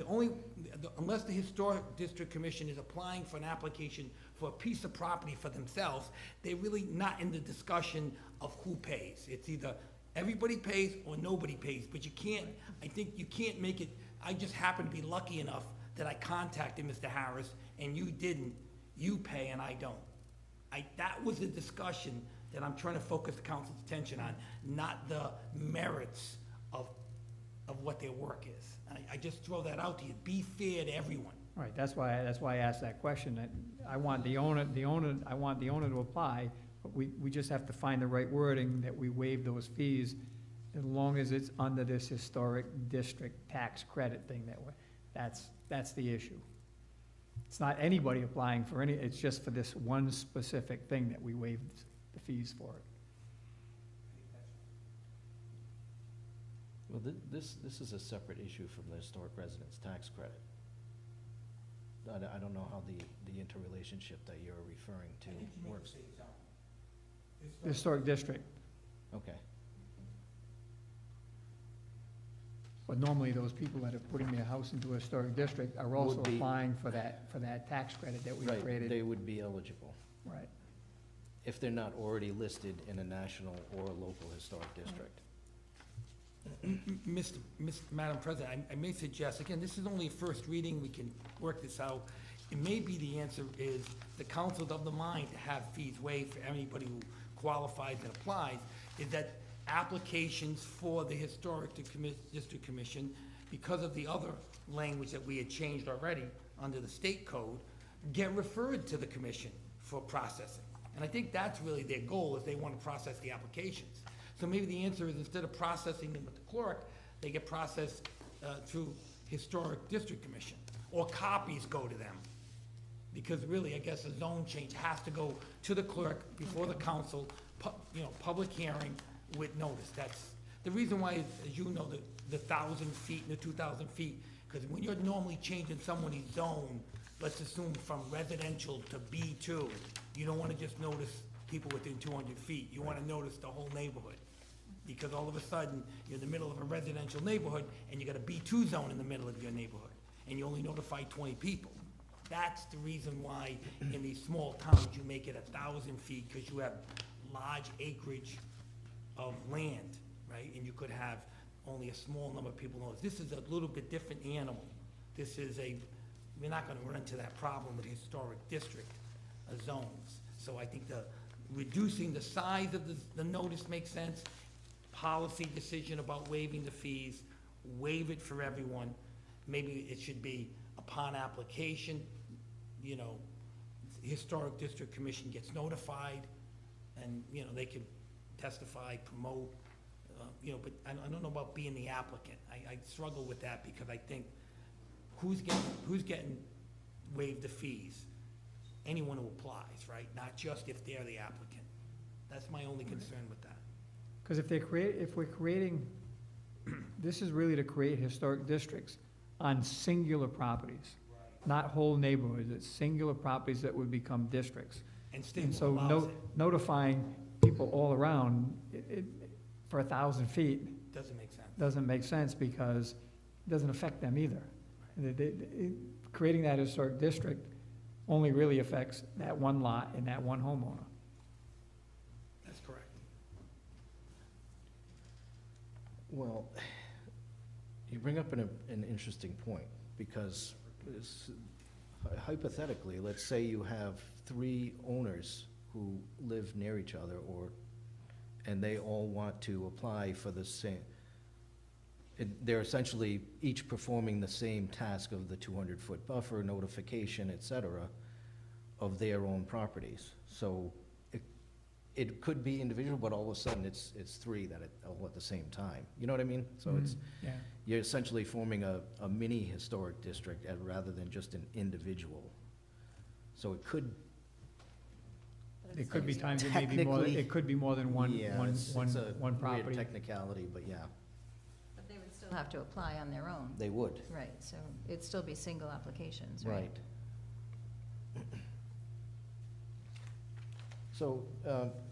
unless the historic district commission is applying for an application for a piece of property for themselves, they're really not in the discussion of who pays. It's either everybody pays or nobody pays, but you can't, I think you can't make it, I just happen to be lucky enough that I contacted Mr. Harris and you didn't, you pay and I don't. That was the discussion that I'm trying to focus the council's attention on, not the merits of what their work is. I just throw that out to you. Be fair to everyone. Right, that's why I asked that question. I want the owner to apply, but we just have to find the right wording that we waive those fees as long as it's under this historic district tax credit thing that's the issue. It's not anybody applying for it's just for this one specific thing that we waive the fees for it. Well, this is a separate issue from the historic residence tax credit. I don't know how the interrelationship that you're referring to works. Historic district. Okay. But normally, those people that are putting their house into a historic district are also Would be- applying for that tax credit that we Right, created. they would be eligible, Right. if they're not already listed in a national or local historic district. Madam President, I may suggest, again, this is only a first reading, we can work this out. It may be the answer is the council of the mind to have fees waived for anybody who qualifies and applies, is that applications for the Historic District Commission, because of the other language that we had changed already under the state code, get referred to the commission for processing. And I think that's really their goal, is they want to process the applications. So maybe the answer is, instead of processing them with the clerk, they get processed through Historic District Commission, or copies go to them. Because really, I guess a zone change has to go to the clerk before the council, public hearing with notice. That's the reason why, as you know, the 1,000 feet and the 2,000 feet, because when you're normally changing somebody's zone, let's assume from residential to B2, you don't want to just notice people within 200 feet. You want to notice the whole neighborhood. Because all of a sudden, you're in the middle of a residential neighborhood, and you got a B2 zone in the middle of your neighborhood, and you only notify 20 people. That's the reason why in these small towns, you make it 1,000 feet, because you have large acreage of land, right? And you could have only a small number of people know. This is a little bit different animal. This is we're not gonna run into that problem with historic district zones. So I think reducing the size of the notice makes sense. Policy decision about waiving the fees, waive it for everyone. Maybe it should be upon application, Historic District Commission gets notified, and, they can testify, promote, but I don't know about being the applicant. I struggle with that, because I think, who's getting waived the fees? Anyone who applies, right? Not just if they're the applicant. That's my only concern with that. Because if we're creating, this is really to create historic districts on singular properties, not whole neighborhoods. It's singular properties that would become districts. And so notifying people all around for 1,000 feet Doesn't make sense. doesn't make sense, because it doesn't affect them either. Creating that historic district only really affects that one lot and that one homeowner. That's correct. Well, you bring up an interesting point, because hypothetically, let's say you have 3 owners who live near each other, and they all want to apply for the same. They're essentially each performing the same task of the 200-foot buffer, notification, et cetera, of their own properties. So it could be individual, but all of a sudden it's 3 that all at the same time. You know what I mean? So you're essentially forming a mini historic district rather than just an individual. So it could. It could be times it may be more, it could be more than one property. Weird technicality, but yeah. But they would still have to apply on their own. They would. Right, so it'd still be single applications, right? Right. So,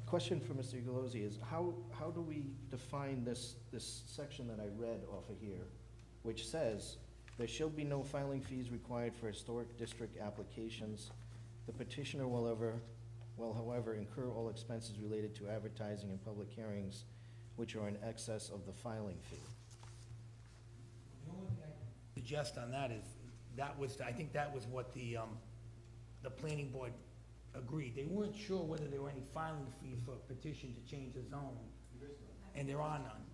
question for Mr. Galozzi is, how do we define this section that I read off of here, which says, there shall be no filing fees required for historic district applications. The petitioner will however incur all expenses related to advertising and public hearings, which are in excess of the filing fee. The only thing I can suggest on that is, I think that was what the planning board agreed. They weren't sure whether there were any filing fees for a petition to change the zone, and there are none.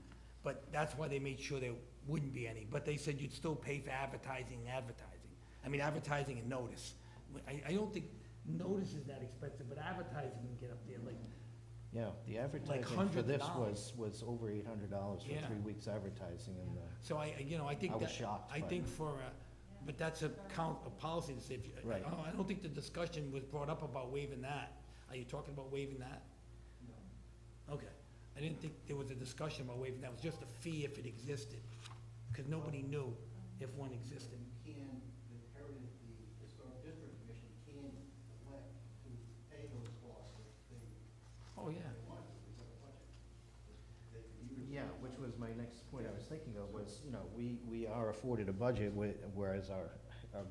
But that's why they made sure there wouldn't be any. But they said you'd still pay for advertising and notice. I don't think notice is that expensive, but advertising can get up there like. Yeah, the advertising for this was over $800 for 3 weeks advertising, and so I think I was shocked. I think but that's a policy to say. Right. I don't think the discussion was brought up about waiving that. Are you talking about waiving that? No. Okay. I didn't think there was a discussion about waiving, that was just a fee if it existed, because nobody knew if one existed. The Historic District Commission can elect to pay those costs if they Oh, yeah. want to, we've got a budget. Yeah, which was my next point I was thinking of was, we are afforded a budget, whereas our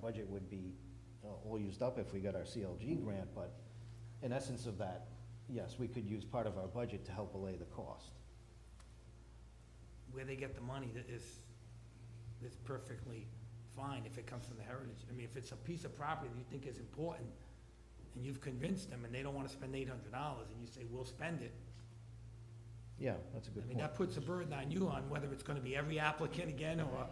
budget would be all used up if we got our CLG grant, but in essence of that, yes, we could use part of our budget to help allay the cost. Where they get the money is perfectly fine if it comes from the heritage. I mean, if it's a piece of property that you think is important, and you've convinced them, and they don't wanna spend $800, and you say, we'll spend it. Yeah, that's a good I point. mean, that puts a burden on you on whether it's gonna be every applicant again, or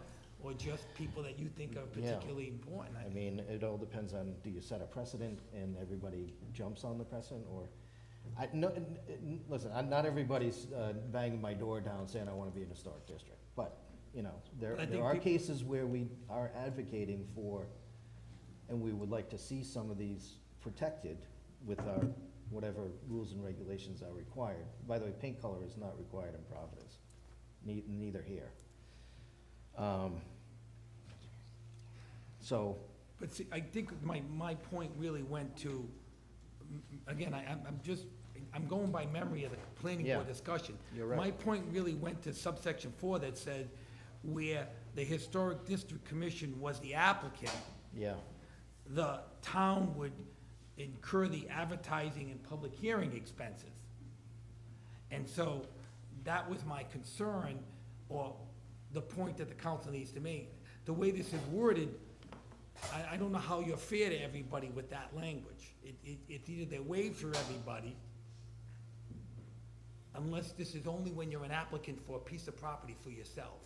just people that you think are particularly important. I mean, it all depends on, do you set a precedent and everybody jumps on the precedent, or, listen, not everybody's banging my door down saying I wanna be in a historic district, but, there are cases where we are advocating for, and we would like to see some of these protected with our, whatever rules and regulations are required. By the way, paint color is not required in Providence, neither here. So. But see, I think my point really went to, again, I'm going by memory of the planning board discussion. You're right. My point really went to subsection 4 that said where the Historic District Commission was the applicant, Yeah, the town would incur the advertising and public hearing expenses. And so that was my concern, or the point that the council needs to make. The way this is worded, I don't know how you're fair to everybody with that language. It's either they waive for everybody, unless this is only when you're an applicant for a piece of property for yourself,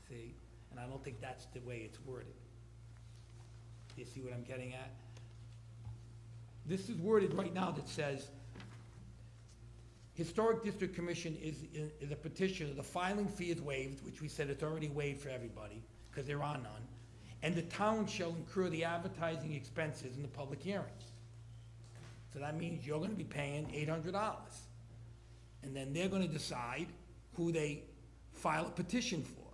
see? And I don't think that's the way it's worded. You see what I'm getting at? This is worded right now that says, Historic District Commission is a petitioner, the filing fee is waived, which we said it's already waived for everybody, because there are none, and the town shall incur the advertising expenses in the public hearings. So that means you're gonna be paying $800. And then they're gonna decide who they file a petition for.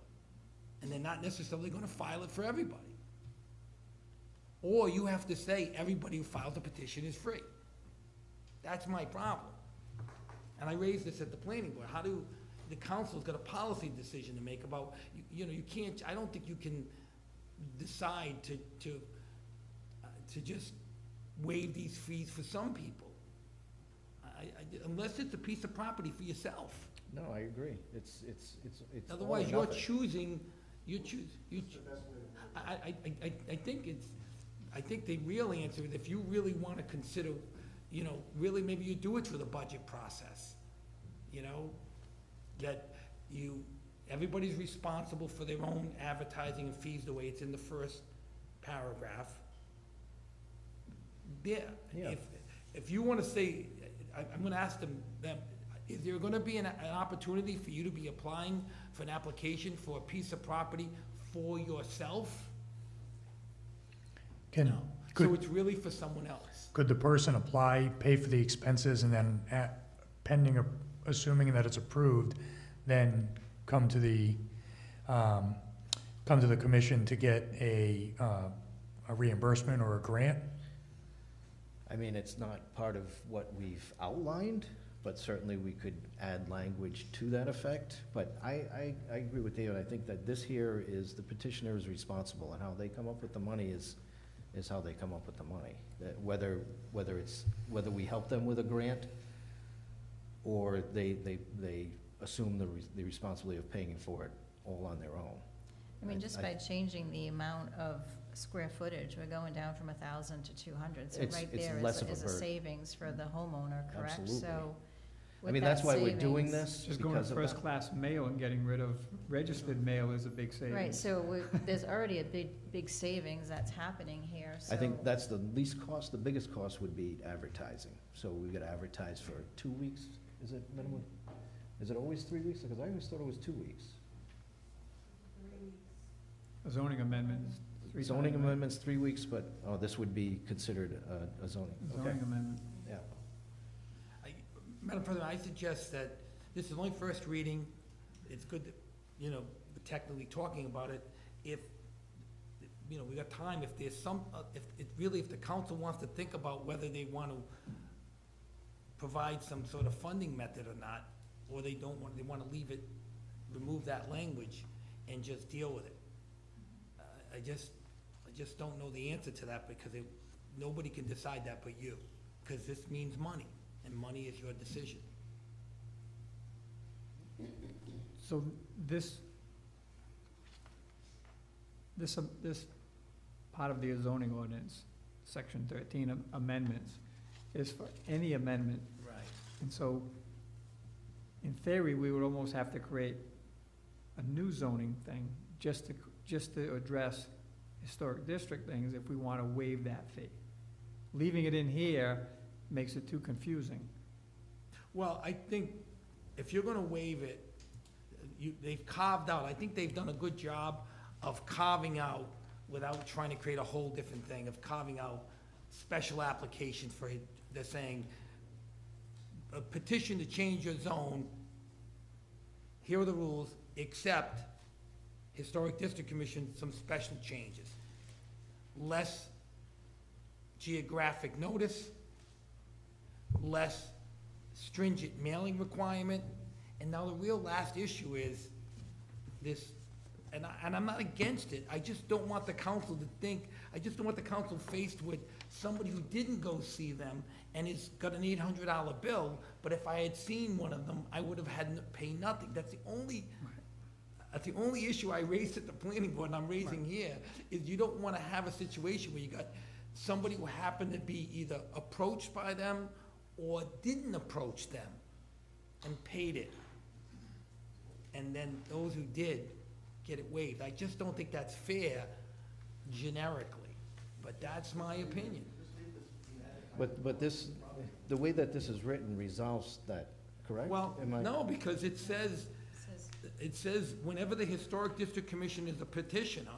And they're not necessarily gonna file it for everybody. Or you have to say everybody who files a petition is free. That's my problem. And I raised this at the planning board. How do, the council's got a policy decision to make about, you can't, I don't think you can decide to just waive these fees for some people. Unless it's a piece of property for yourself. no, I agree. It's all or Otherwise, you're nothing. choosing, I think the real answer is if you really want to consider, really maybe you do it through the budget process. That everybody's responsible for their own advertising and fees the way it's in the first paragraph. Yeah, Yeah. if you want to say, I'm gonna ask them, is there gonna be an opportunity for you to be applying for an application for a piece of property for yourself? No. So it's really for someone else. Could the person apply, pay for the expenses, and then assuming that it's approved, then come to the commission to get a reimbursement or a grant? I mean, it's not part of what we've outlined, but certainly we could add language to that effect. But I agree with David. I think that this here is the petitioner is responsible, and how they come up with the money is how they come up with the money. That whether we help them with a grant, or they assume the responsibility of paying for it all on their own. I mean, just by changing the amount of square footage, we're going down from 1,000 to 200. So right there is a savings for the homeowner, correct? Absolutely. So I mean, that's why we're doing this, Just going to because of that. first-class mail and getting rid of registered mail is a big savings. Right, so there's already a big savings that's happening here, so. I think that's the least cost. The biggest cost would be advertising. So we gotta advertise for 2 weeks, is it minimum? Is it always 3 weeks? Because I always thought it was 2 weeks. A zoning amendment is 3 times. Zoning amendments, 3 weeks, but, this would be considered a zoning. Zoning amendment. Yeah. Madam President, I suggest that this is only first reading. It's good that, you know, we're technically talking about it. If, you know, we got time, if there's some, if the council wants to think about whether they want to provide some sort of funding method or not, or they don't want, they want to leave it, remove that language and just deal with it. I just don't know the answer to that, because nobody can decide that but you, because this means money, and money is your decision. So this part of the zoning ordinance, section 13, amendments, is for any amendment. Right. And so, in theory, we would almost have to create a new zoning thing just to address historic district things if we want to waive that fee. Leaving it in here makes it too confusing. Well, I think if you're gonna waive it, they've carved out, I think they've done a good job of carving out, without trying to create a whole different thing, of carving out special applications for, they're saying, a petition to change your zone, here are the rules, except Historic District Commission, some special changes. Less geographic notice, less stringent mailing requirement, and now the real last issue is this, and I'm not against it, I just don't want the council to think, I just don't want the council faced with somebody who didn't go see them and has got an $800 bill, but if I had seen one of them, I would have had to pay nothing. That's the only issue I raised at the planning board, and I'm raising here, is you don't want to have a situation where you got somebody who happened to be either approached by them or didn't approach them and paid it. And then those who did get it waived. I just don't think that's fair generically, but that's my opinion. But this, the way that this is written resolves that, correct? Well, Am I- no, because it says whenever the Historic District Commission is a petitioner,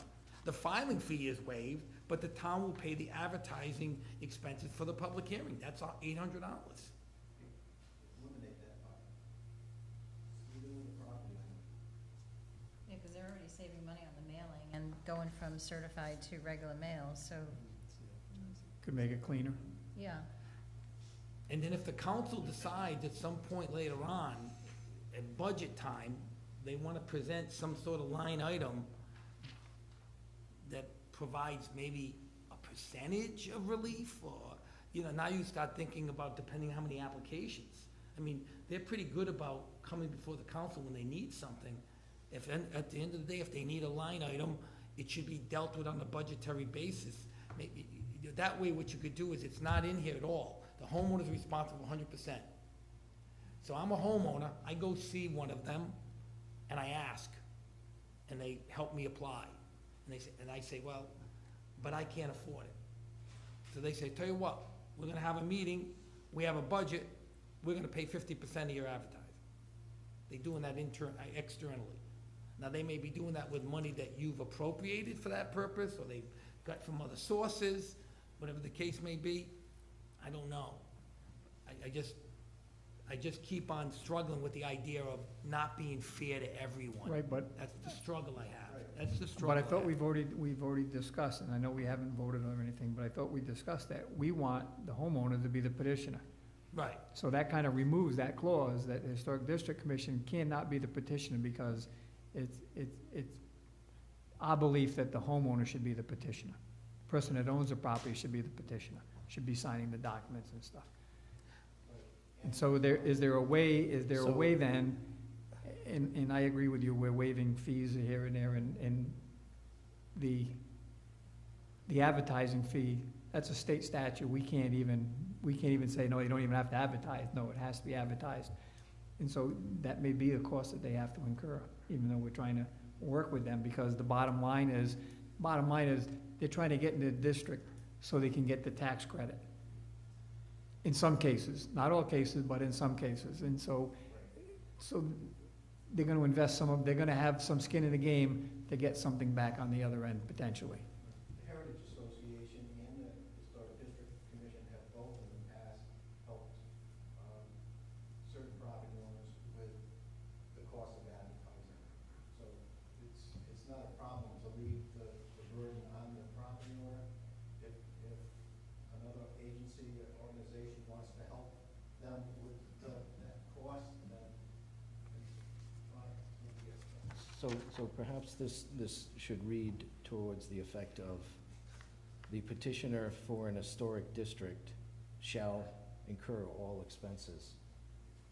the filing fee is waived, but the town will pay the advertising expenses for the public hearing. That's $800. Yeah, because they're already saving money on the mailing and going from certified to regular mail, so, Could make it cleaner. yeah. And then if the council decides at some point later on, at budget time, they want to present some sort of line item that provides maybe a percentage of relief, or, you know, now you start thinking about depending how many applications. I mean, they're pretty good about coming before the council when they need something. If, at the end of the day, if they need a line item, it should be dealt with on a budgetary basis. Maybe, that way what you could do is, it's not in here at all. The homeowner's responsible 100%. So I'm a homeowner, I go see one of them, and I ask, and they help me apply. And I say, well, but I can't afford it. So they say, tell you what, we're gonna have a meeting, we have a budget, we're gonna pay 50% of your advertising. They're doing that externally. Now, they may be doing that with money that you've appropriated for that purpose, or they've got from other sources, whatever the case may be. I don't know. I just keep on struggling with the idea of not being fair to everyone. Right, but, That's the struggle I have. That's the struggle but I I thought have. we've already discussed, and I know we haven't voted on anything, but I thought we discussed that. We want the homeowner to be the petitioner. Right. So that kind of removes that clause, that the Historic District Commission cannot be the petitioner, because it's our belief that the homeowner should be the petitioner. The person that owns the property should be the petitioner, should be signing the documents and stuff. And so is there a way then, and I agree with you, we're waiving fees here and there, and the advertising fee, that's a state statute, we can't even say, no, you don't even have to advertise, no, it has to be advertised. And so that may be a cost that they have to incur, even though we're trying to work with them, because the bottom line is they're trying to get into the district so they can get the tax credit. In some cases, not all cases, but in some cases. And so they're gonna invest they're gonna have some skin in the game to get something back on the other end, potentially. The Heritage Association and the Historic District Commission have both in the past helped certain property owners with advocacy organization wants to help them with that cost, then it's fine. So perhaps this should read towards the effect of the petitioner for an historic district shall incur all expenses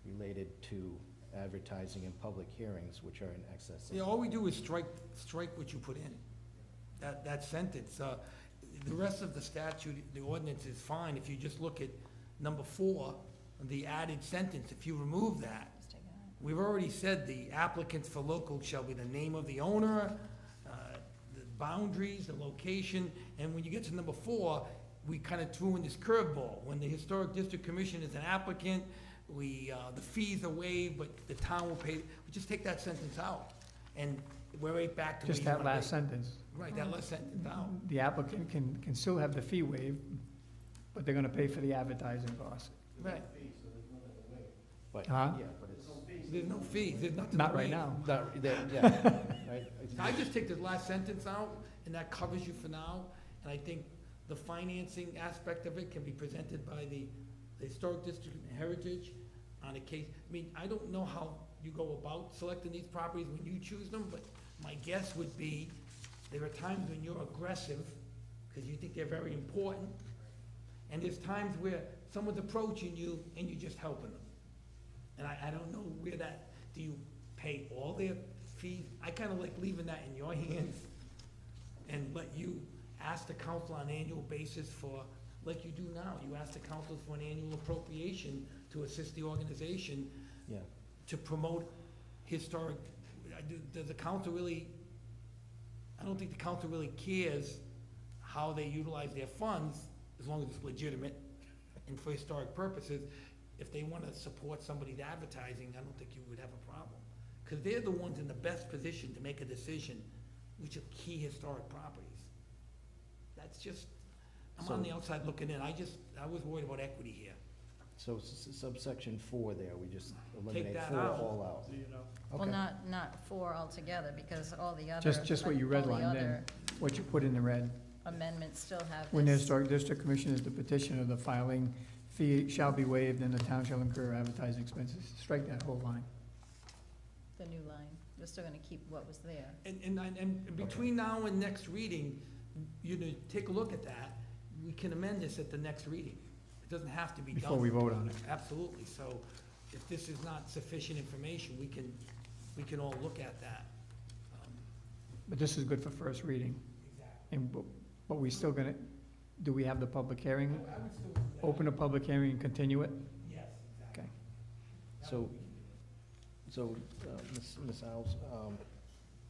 related to advertising and public hearings which are in excess of. Yeah, all we do is strike what you put in, that sentence. The rest of the statute, the ordinance is fine if you just look at number 4, the added sentence, if you remove that. We've already said the applicants for local shall be the name of the owner, the boundaries, the location, and when you get to number 4, we kind of threw in this curveball. When the Historic District Commission is an applicant, the fees are waived, but the town will pay. We just take that sentence out, and we're right back to. Just that last sentence. Right, that last sentence out. The applicant can still have the fee waived, but they're gonna pay for the advertising costs. Right. But, Huh? yeah, but it's. There's no fees, there's nothing to Not right waive. now. Yeah, right. I just take the last sentence out, and that covers you for now, and I think the financing aspect of it can be presented by the Historic District and Heritage on a case. I mean, I don't know how you go about selecting these properties when you choose them, but my guess would be there are times when you're aggressive, because you think they're very important, and there's times where someone's approaching you and you're just helping them. And I don't know where that, do you pay all their fees? I kind of like leaving that in your hands and let you ask the council on an annual basis for, like you do now, you ask the council for an annual appropriation to assist the organization Yeah. to promote historic, does the council really, I don't think the council really cares how they utilize their funds, as long as it's legitimate and for historic purposes. If they want to support somebody's advertising, I don't think you would have a problem. Because they're the ones in the best position to make a decision which are key historic properties. That's just, I'm on the outside looking in. I was worried about equity here. So subsection 4 there, we just eliminate that 4 out. all out. Well, Okay. not 4 altogether, because all the other. Just what you all the redlined then, other what you put in the red. Amendments still have When the this, Historic District Commission is the petitioner, the filing fee shall be waived and the town shall incur advertising expenses. Strike that whole line. the new line. We're still gonna keep what was there. And between now and next reading, you know, take a look at that. We can amend this at the next reading. It doesn't have to be done. Before we vote on it. Absolutely. So if this is not sufficient information, we can all look at that. But this is good for first reading. And, but we still gonna, do we have the public hearing? I would still do that. Open a public hearing and continue it? Yes, exactly. Okay. So, Ms. Alves,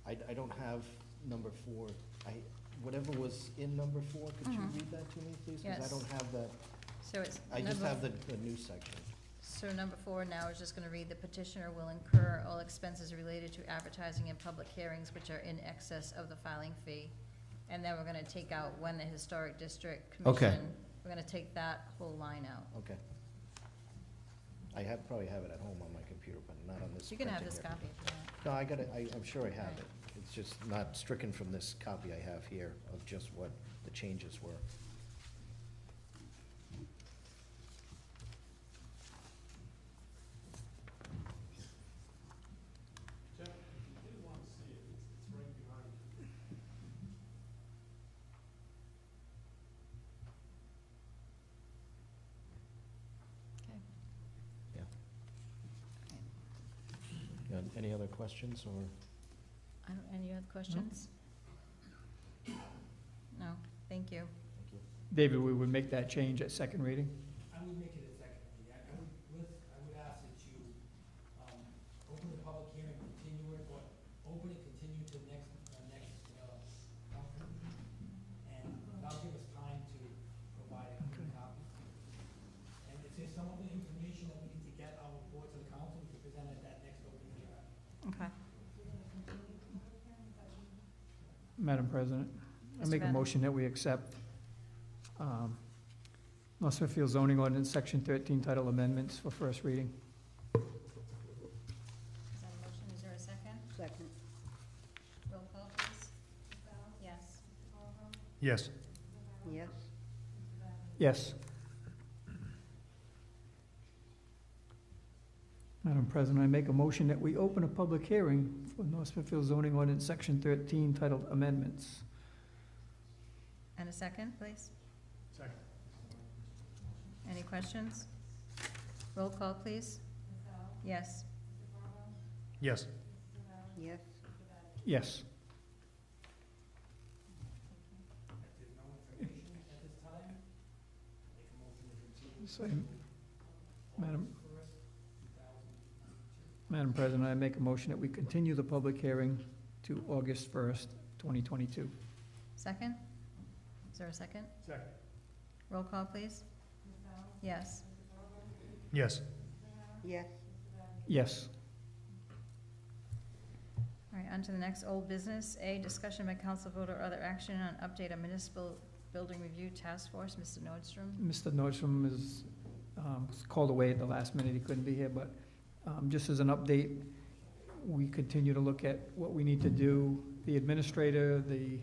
I don't have number 4. Whatever was in number 4, could you read that to me, please? Because Yes. I don't have that, So it's. I just number- have the new section. So number 4 now is just gonna read, the petitioner will incur all expenses related to advertising and public hearings which are in excess of the filing fee. And then we're gonna take out when the Historic District Commission. We're gonna take that whole line out. Okay. I probably have it at home on my computer, but not on this You can have printing this here. copy if you want. No, I got it, I'm sure I have Right. it. It's just not stricken from this copy I have here of just what the changes were. Okay. Any other questions, or? Any other questions? No, thank you. David, we would make that change at second reading? I would make it a second reading. I would ask that you, open the public hearing, continue it, or open it, continue to the next, council meeting. And that'll give us time to provide a clean copy. And if there's some other information that we need to get, I'll report to the council, we can present it at that next open hearing. Okay. Madam President, I Mr. make a Bennett. motion that we accept North Smithfield zoning ordinance, section 13, title amendments for first reading. Is that a motion? Is there a second? Second. Roll call, please. Yes. Yes. Yes. Yes. Madam President, I make a motion that we open a public hearing for North Smithfield zoning ordinance, section 13, titled amendments. And a second, please? Second. Any questions? Roll call, please. Yes. Yes. Yes. Yes. So, Madam President, I make a motion that we continue the public hearing to August 1st, 2022. Second? Is there a second? Second. Roll call, please. Yes. Yes. Yes. Yes. All right, on to the next old business. A, discussion by council vote or other action on update of municipal building review task force. Mr. Nordstrom? Mr. Nordstrom is called away at the last minute. He couldn't be here, but just as an update, we continue to look at what we need to do. The administrator, the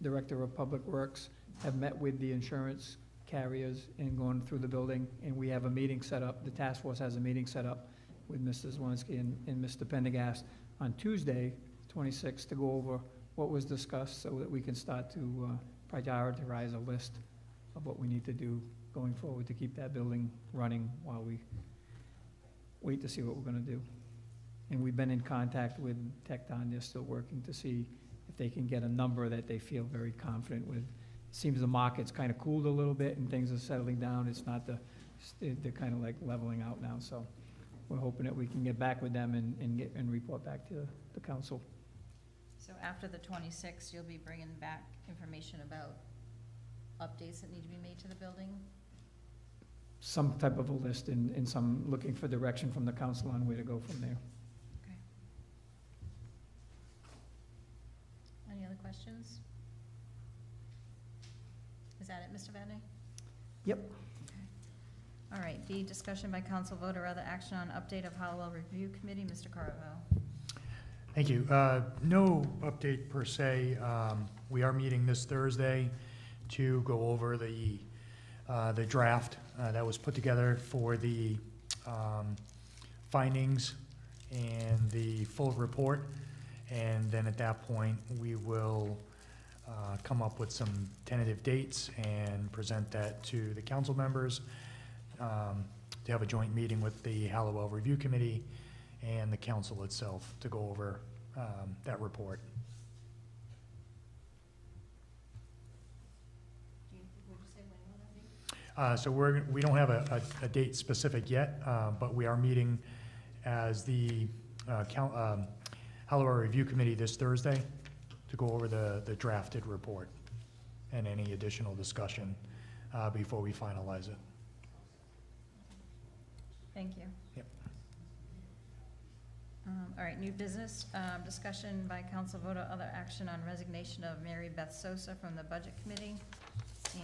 director of public works have met with the insurance carriers and gone through the building, and we have a meeting set up. The task force has a meeting set up with Mrs. Walensky and Mr. Pendergast on Tuesday, 26th, to go over what was discussed so that we can start to prioritize a list of what we need to do going forward to keep that building running while we wait to see what we're gonna do. And we've been in contact with Tecton. They're still working to see if they can get a number that they feel very confident with. It seems the market's kind of cooled a little bit and things are settling down. It's not they're kind of like leveling out now, so we're hoping that we can get back with them and report back to the council. So after the 26th, you'll be bringing back information about updates that need to be made to the building? Some type of a list and some looking for direction from the council on where to go from there. Okay. Any other questions? Is that it, Mr. Vadney? Yep. All right, B, discussion by council vote or other action on update of Hallowell Review Committee. Mr. Carvo. Thank you. No update per se. We are meeting this Thursday to go over the draft that was put together for the findings and the full report. And then at that point, we will come up with some tentative dates and present that to the council members to have a joint meeting with the Hallowell Review Committee and the council itself to go over that report. So we don't have a date specific yet, but we are meeting as the Hallowell Review Committee this Thursday to go over the drafted report and any additional discussion before we finalize it. Thank you. Yep. All right, new business, discussion by council vote or other action on resignation of Mary Beth Sosa from the Budget Committee.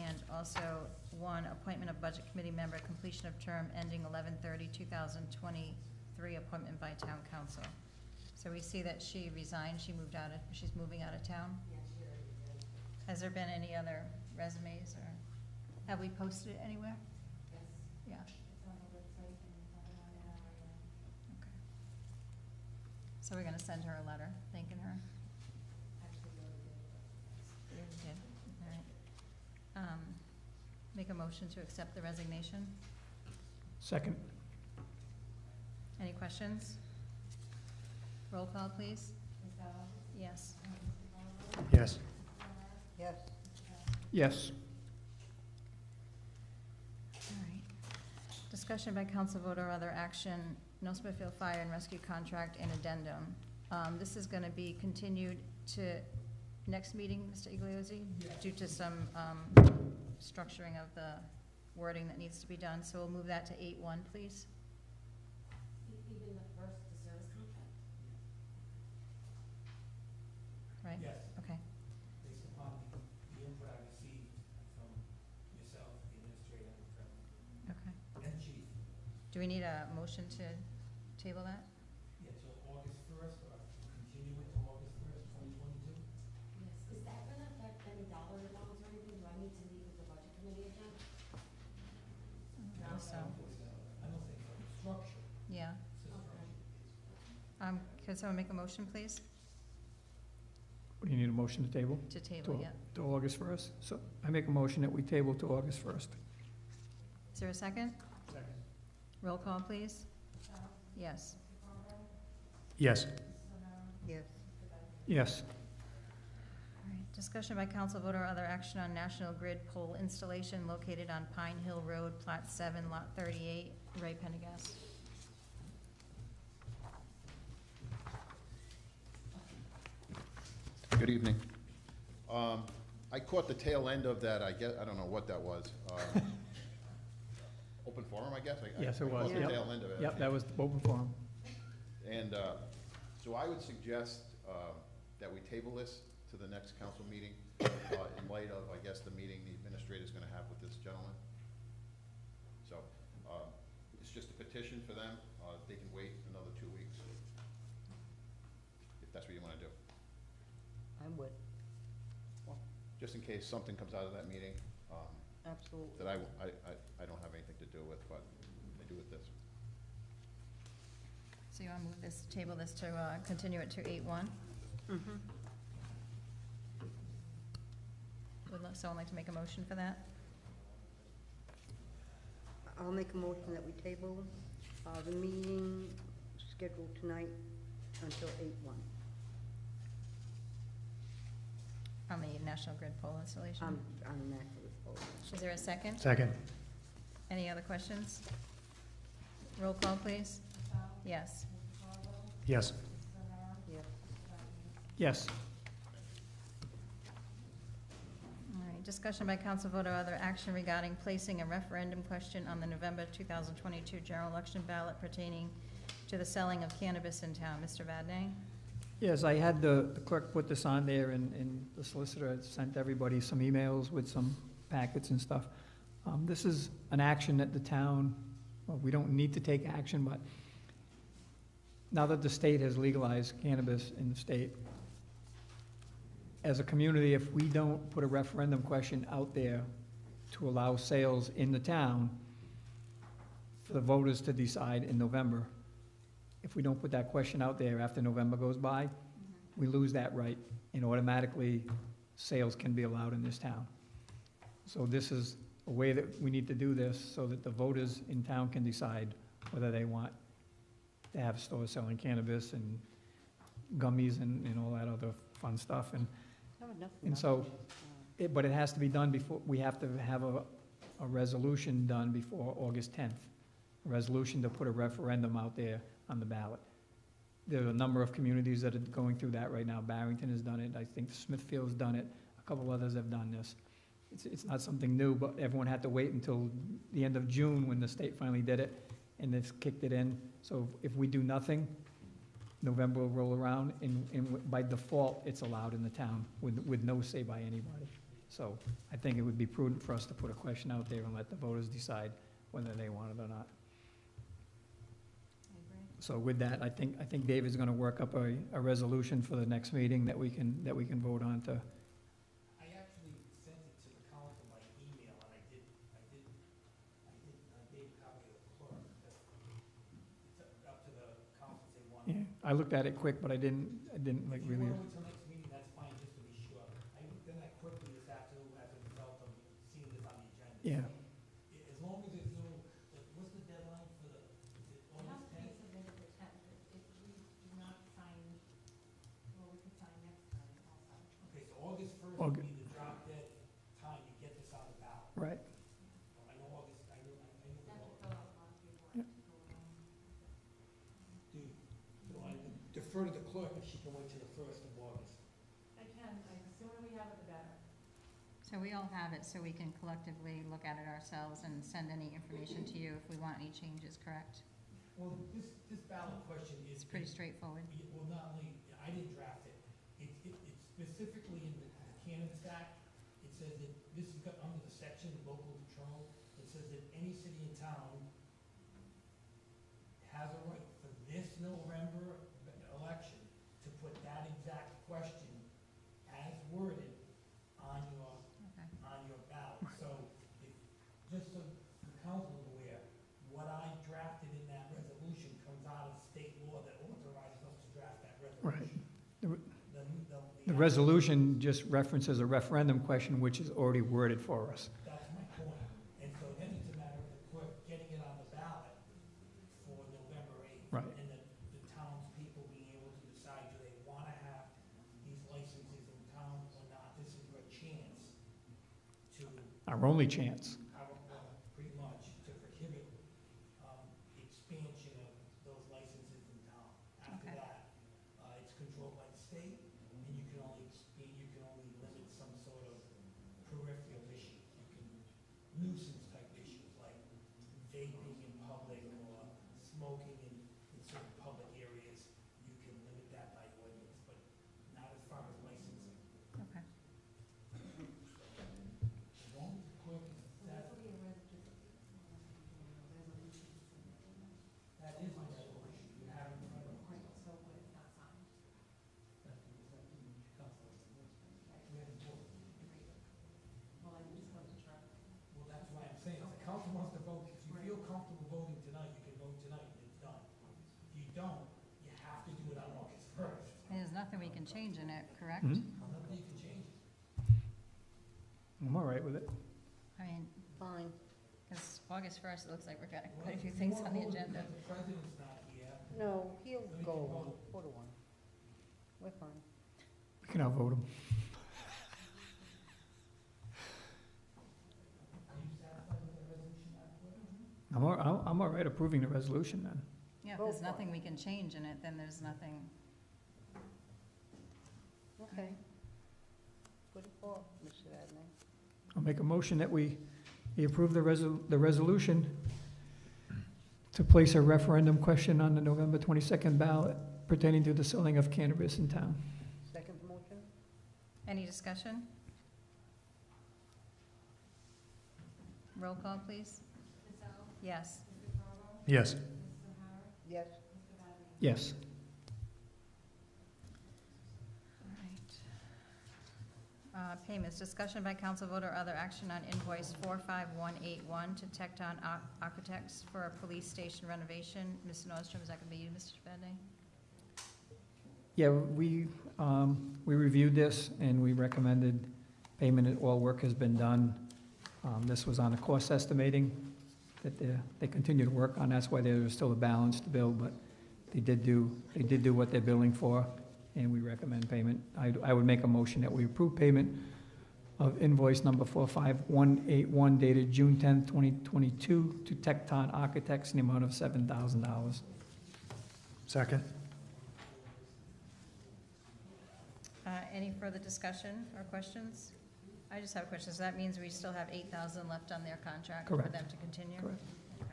And also one, appointment of Budget Committee member, completion of term ending 11/30/2023, appointment by town council. So we see that she resigned, she's moving out of town? Yeah, she already did. Has there been any other resumes, or have we posted it anywhere? Yes. Yeah. It's on the website and it's on our Okay. So we're gonna send her a letter thanking her? actually really good. You did, all right. Make a motion to accept the resignation. Second. Any questions? Roll call, please. Ms. Bell? Yes. Yes. Yes. Yes. All right. Discussion by council vote or other action, North Smithfield Fire and Rescue Contract and Addendum. This is gonna be continued to next meeting, Mr. Igliozzi, due to some structuring of the wording that needs to be done. So we'll move that to 8-1, please. Even the first, the service contract? Right? Yes. Okay. Based upon the input I received from yourself, the administrator, Okay. and chief. Do we need a motion to table that? Yeah, till August 1st, or continue it till August 1st, 2022? Yes. Is that gonna affect any dollar amounts or anything? Do I need to meet with the budget committee again? So, I don't think Can someone make a motion, please? What do you need, a motion to table? To table, yeah. To August 1st? So I make a motion that we table to August 1st. Is there a second? Second. Roll call, please. Yes. Yes. Yes. Yes. All right, discussion by council vote or other action on National Grid pole installation located on Pine Hill Road, Plat 7, Lot 38, Ray Pendergast. Good evening. I caught the tail end of that, I don't know what that was. Open forum, I guess? Yes, it I was. caught the Yep. tail end of it. Yep, that was the open forum. And so I would suggest that we table this to the next council meeting in light of, I guess, the meeting the administrator is going to have with this gentleman. So it's just a petition for them. They can wait another 2 weeks if that's what you want to do. I would, Just in case something comes out of that meeting absolutely. that I don't have anything to do with, but I do with this. So you want to move this, table this to, continue it to 8/1? Mhm. Would someone like to make a motion for that? I'll make a motion that we table the meeting scheduled tonight until 8/1. On the National Grid pole installation? On the National Grid. Is there a second? Second. Any other questions? Roll call, please. Yes. Yes. Yes. Yes. All right, discussion by council vote or other action regarding placing a referendum question on the November 2022 general election ballot pertaining to the selling of cannabis in town. Mr. Vadney? Yes, I had the clerk put this on there, and the solicitor had sent everybody some emails with some packets and stuff. This is an action that the town, well, we don't need to take action, but now that the state has legalized cannabis in the state, as a community, if we don't put a referendum question out there to allow sales in the town for the voters to decide in November, if we don't put that question out there after November goes by, we lose that right, and automatically sales can be allowed in this town. So this is a way that we need to do this so that the voters in town can decide whether they want to have stores selling cannabis and gummies and all that other fun stuff. And so, but it has to be done before, we have to have a resolution done before August 10th. A resolution to put a referendum out there on the ballot. There are a number of communities that are going through that right now. Barrington has done it. I think Smithfield's done it. A couple others have done this. It's not something new, but everyone had to wait until the end of June when the state finally did it, and they've kicked it in. So if we do nothing, November will roll around, and by default, it's allowed in the town with no say by anybody. So I think it would be prudent for us to put a question out there and let the voters decide whether they want it or not. So with that, I think David's gonna work up a resolution for the next meeting that we can vote on to. I actually sent it to the council by email, and I gave a copy of the clerk. It's up to the council if they want. Yeah, I looked at it quick, but I didn't like If you really. want to wait till next meeting, that's fine, just to be sure. I looked at that quickly this afternoon after the result of seeing this on the agenda. Yeah. As long as there's no, what's the deadline for the, is it It has August to be 10th? submitted the 10th. If we do not sign, well, we could sign next time also. Okay, so August 1st would be the drop dead time to get this on the ballot. Right. I know August, I know. That should fill out a lot of paperwork to go along. So I defer to the clerk if she can wait till the 1st of August. I can, the sooner we have it, the better. So we all have it, so we can collectively look at it ourselves and send any information to you if we want any changes, correct? Well, this ballot question is. It's pretty straightforward. Well, not only, I didn't draft it, it's specifically in the Cannabis Act, it says that, this is under the section, local control, it says that any city and town has a right for this November election to put that exact question as worded on your ballot. So, just so the council is aware, what I drafted in that resolution comes out of state law that authorizes us to The resolution just references a referendum question, which is already worded for us. That's my point. And so then it's a matter of the clerk getting it on the ballot for November 8th. Right. And the townspeople being able to decide, do they want to have these licenses in town or not? This is your chance to, Our only chance. pretty much, to prohibit expansion of those licenses in town. After Okay. that, it's controlled by the state, and you can only limit some sort of peripheral issues. You can nuisance type issues like vaping in public or smoking in certain public areas. You can limit that by ordinance, but not as far as licensing. Okay. As long as the clerk is that is my resolution. You have it in front of you. So, but it's not signed. Well, I can just go to church. Well, that's why I'm saying, if the council wants to vote, if you feel comfortable voting tonight, you can vote tonight and it's done. If you don't, you have to do it on August 1st. And there's nothing we can change in it, correct? Mhm. Nothing you can change. I'm all right with it. I mean, Fine. because August 1st, it looks like we've got quite a few things on the agenda. The president's not here. No, he'll go along, 4-1. We're fine. We can outvote them. I'm all right approving the resolution then. Yeah, if Go there's for it. nothing we can change in it, then there's nothing. Okay. Put it forward, Mr. Adnan. I'll make a motion that we approve the resolution to place a referendum question on the November 22nd ballot pertaining to the selling of cannabis in town. Second motion? Any discussion? Roll call, please. Yes. Yes. Yes. Yes. All right. Payments, discussion by council vote or other action on invoice 45181 to Tecton Architects for a police station renovation. Ms. Nordstrom, is that going to be you, Mr. Benning? Yeah, we reviewed this and we recommended payment. All work has been done. This was on a cost estimating that they continue to work on. That's why there was still a balance to bill, but they did do what they're billing for, and we recommend payment. I would make a motion that we approve payment of invoice number 45181 dated June 10th, 2022 to Tecton Architects in the amount of $7,000. Second. Any further discussion or questions? I just have a question. So that means we still have 8,000 left on their contract for Correct. them to continue? Correct. Okay.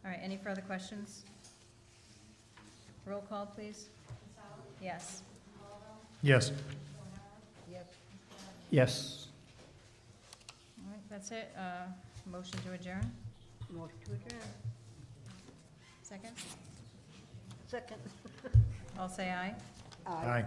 All right, any further questions? Roll call, please. Yes. Yes. Yes. Yes. All right, that's it. Motion to adjourn? Motion to adjourn. Second? Second. All say aye. Aye.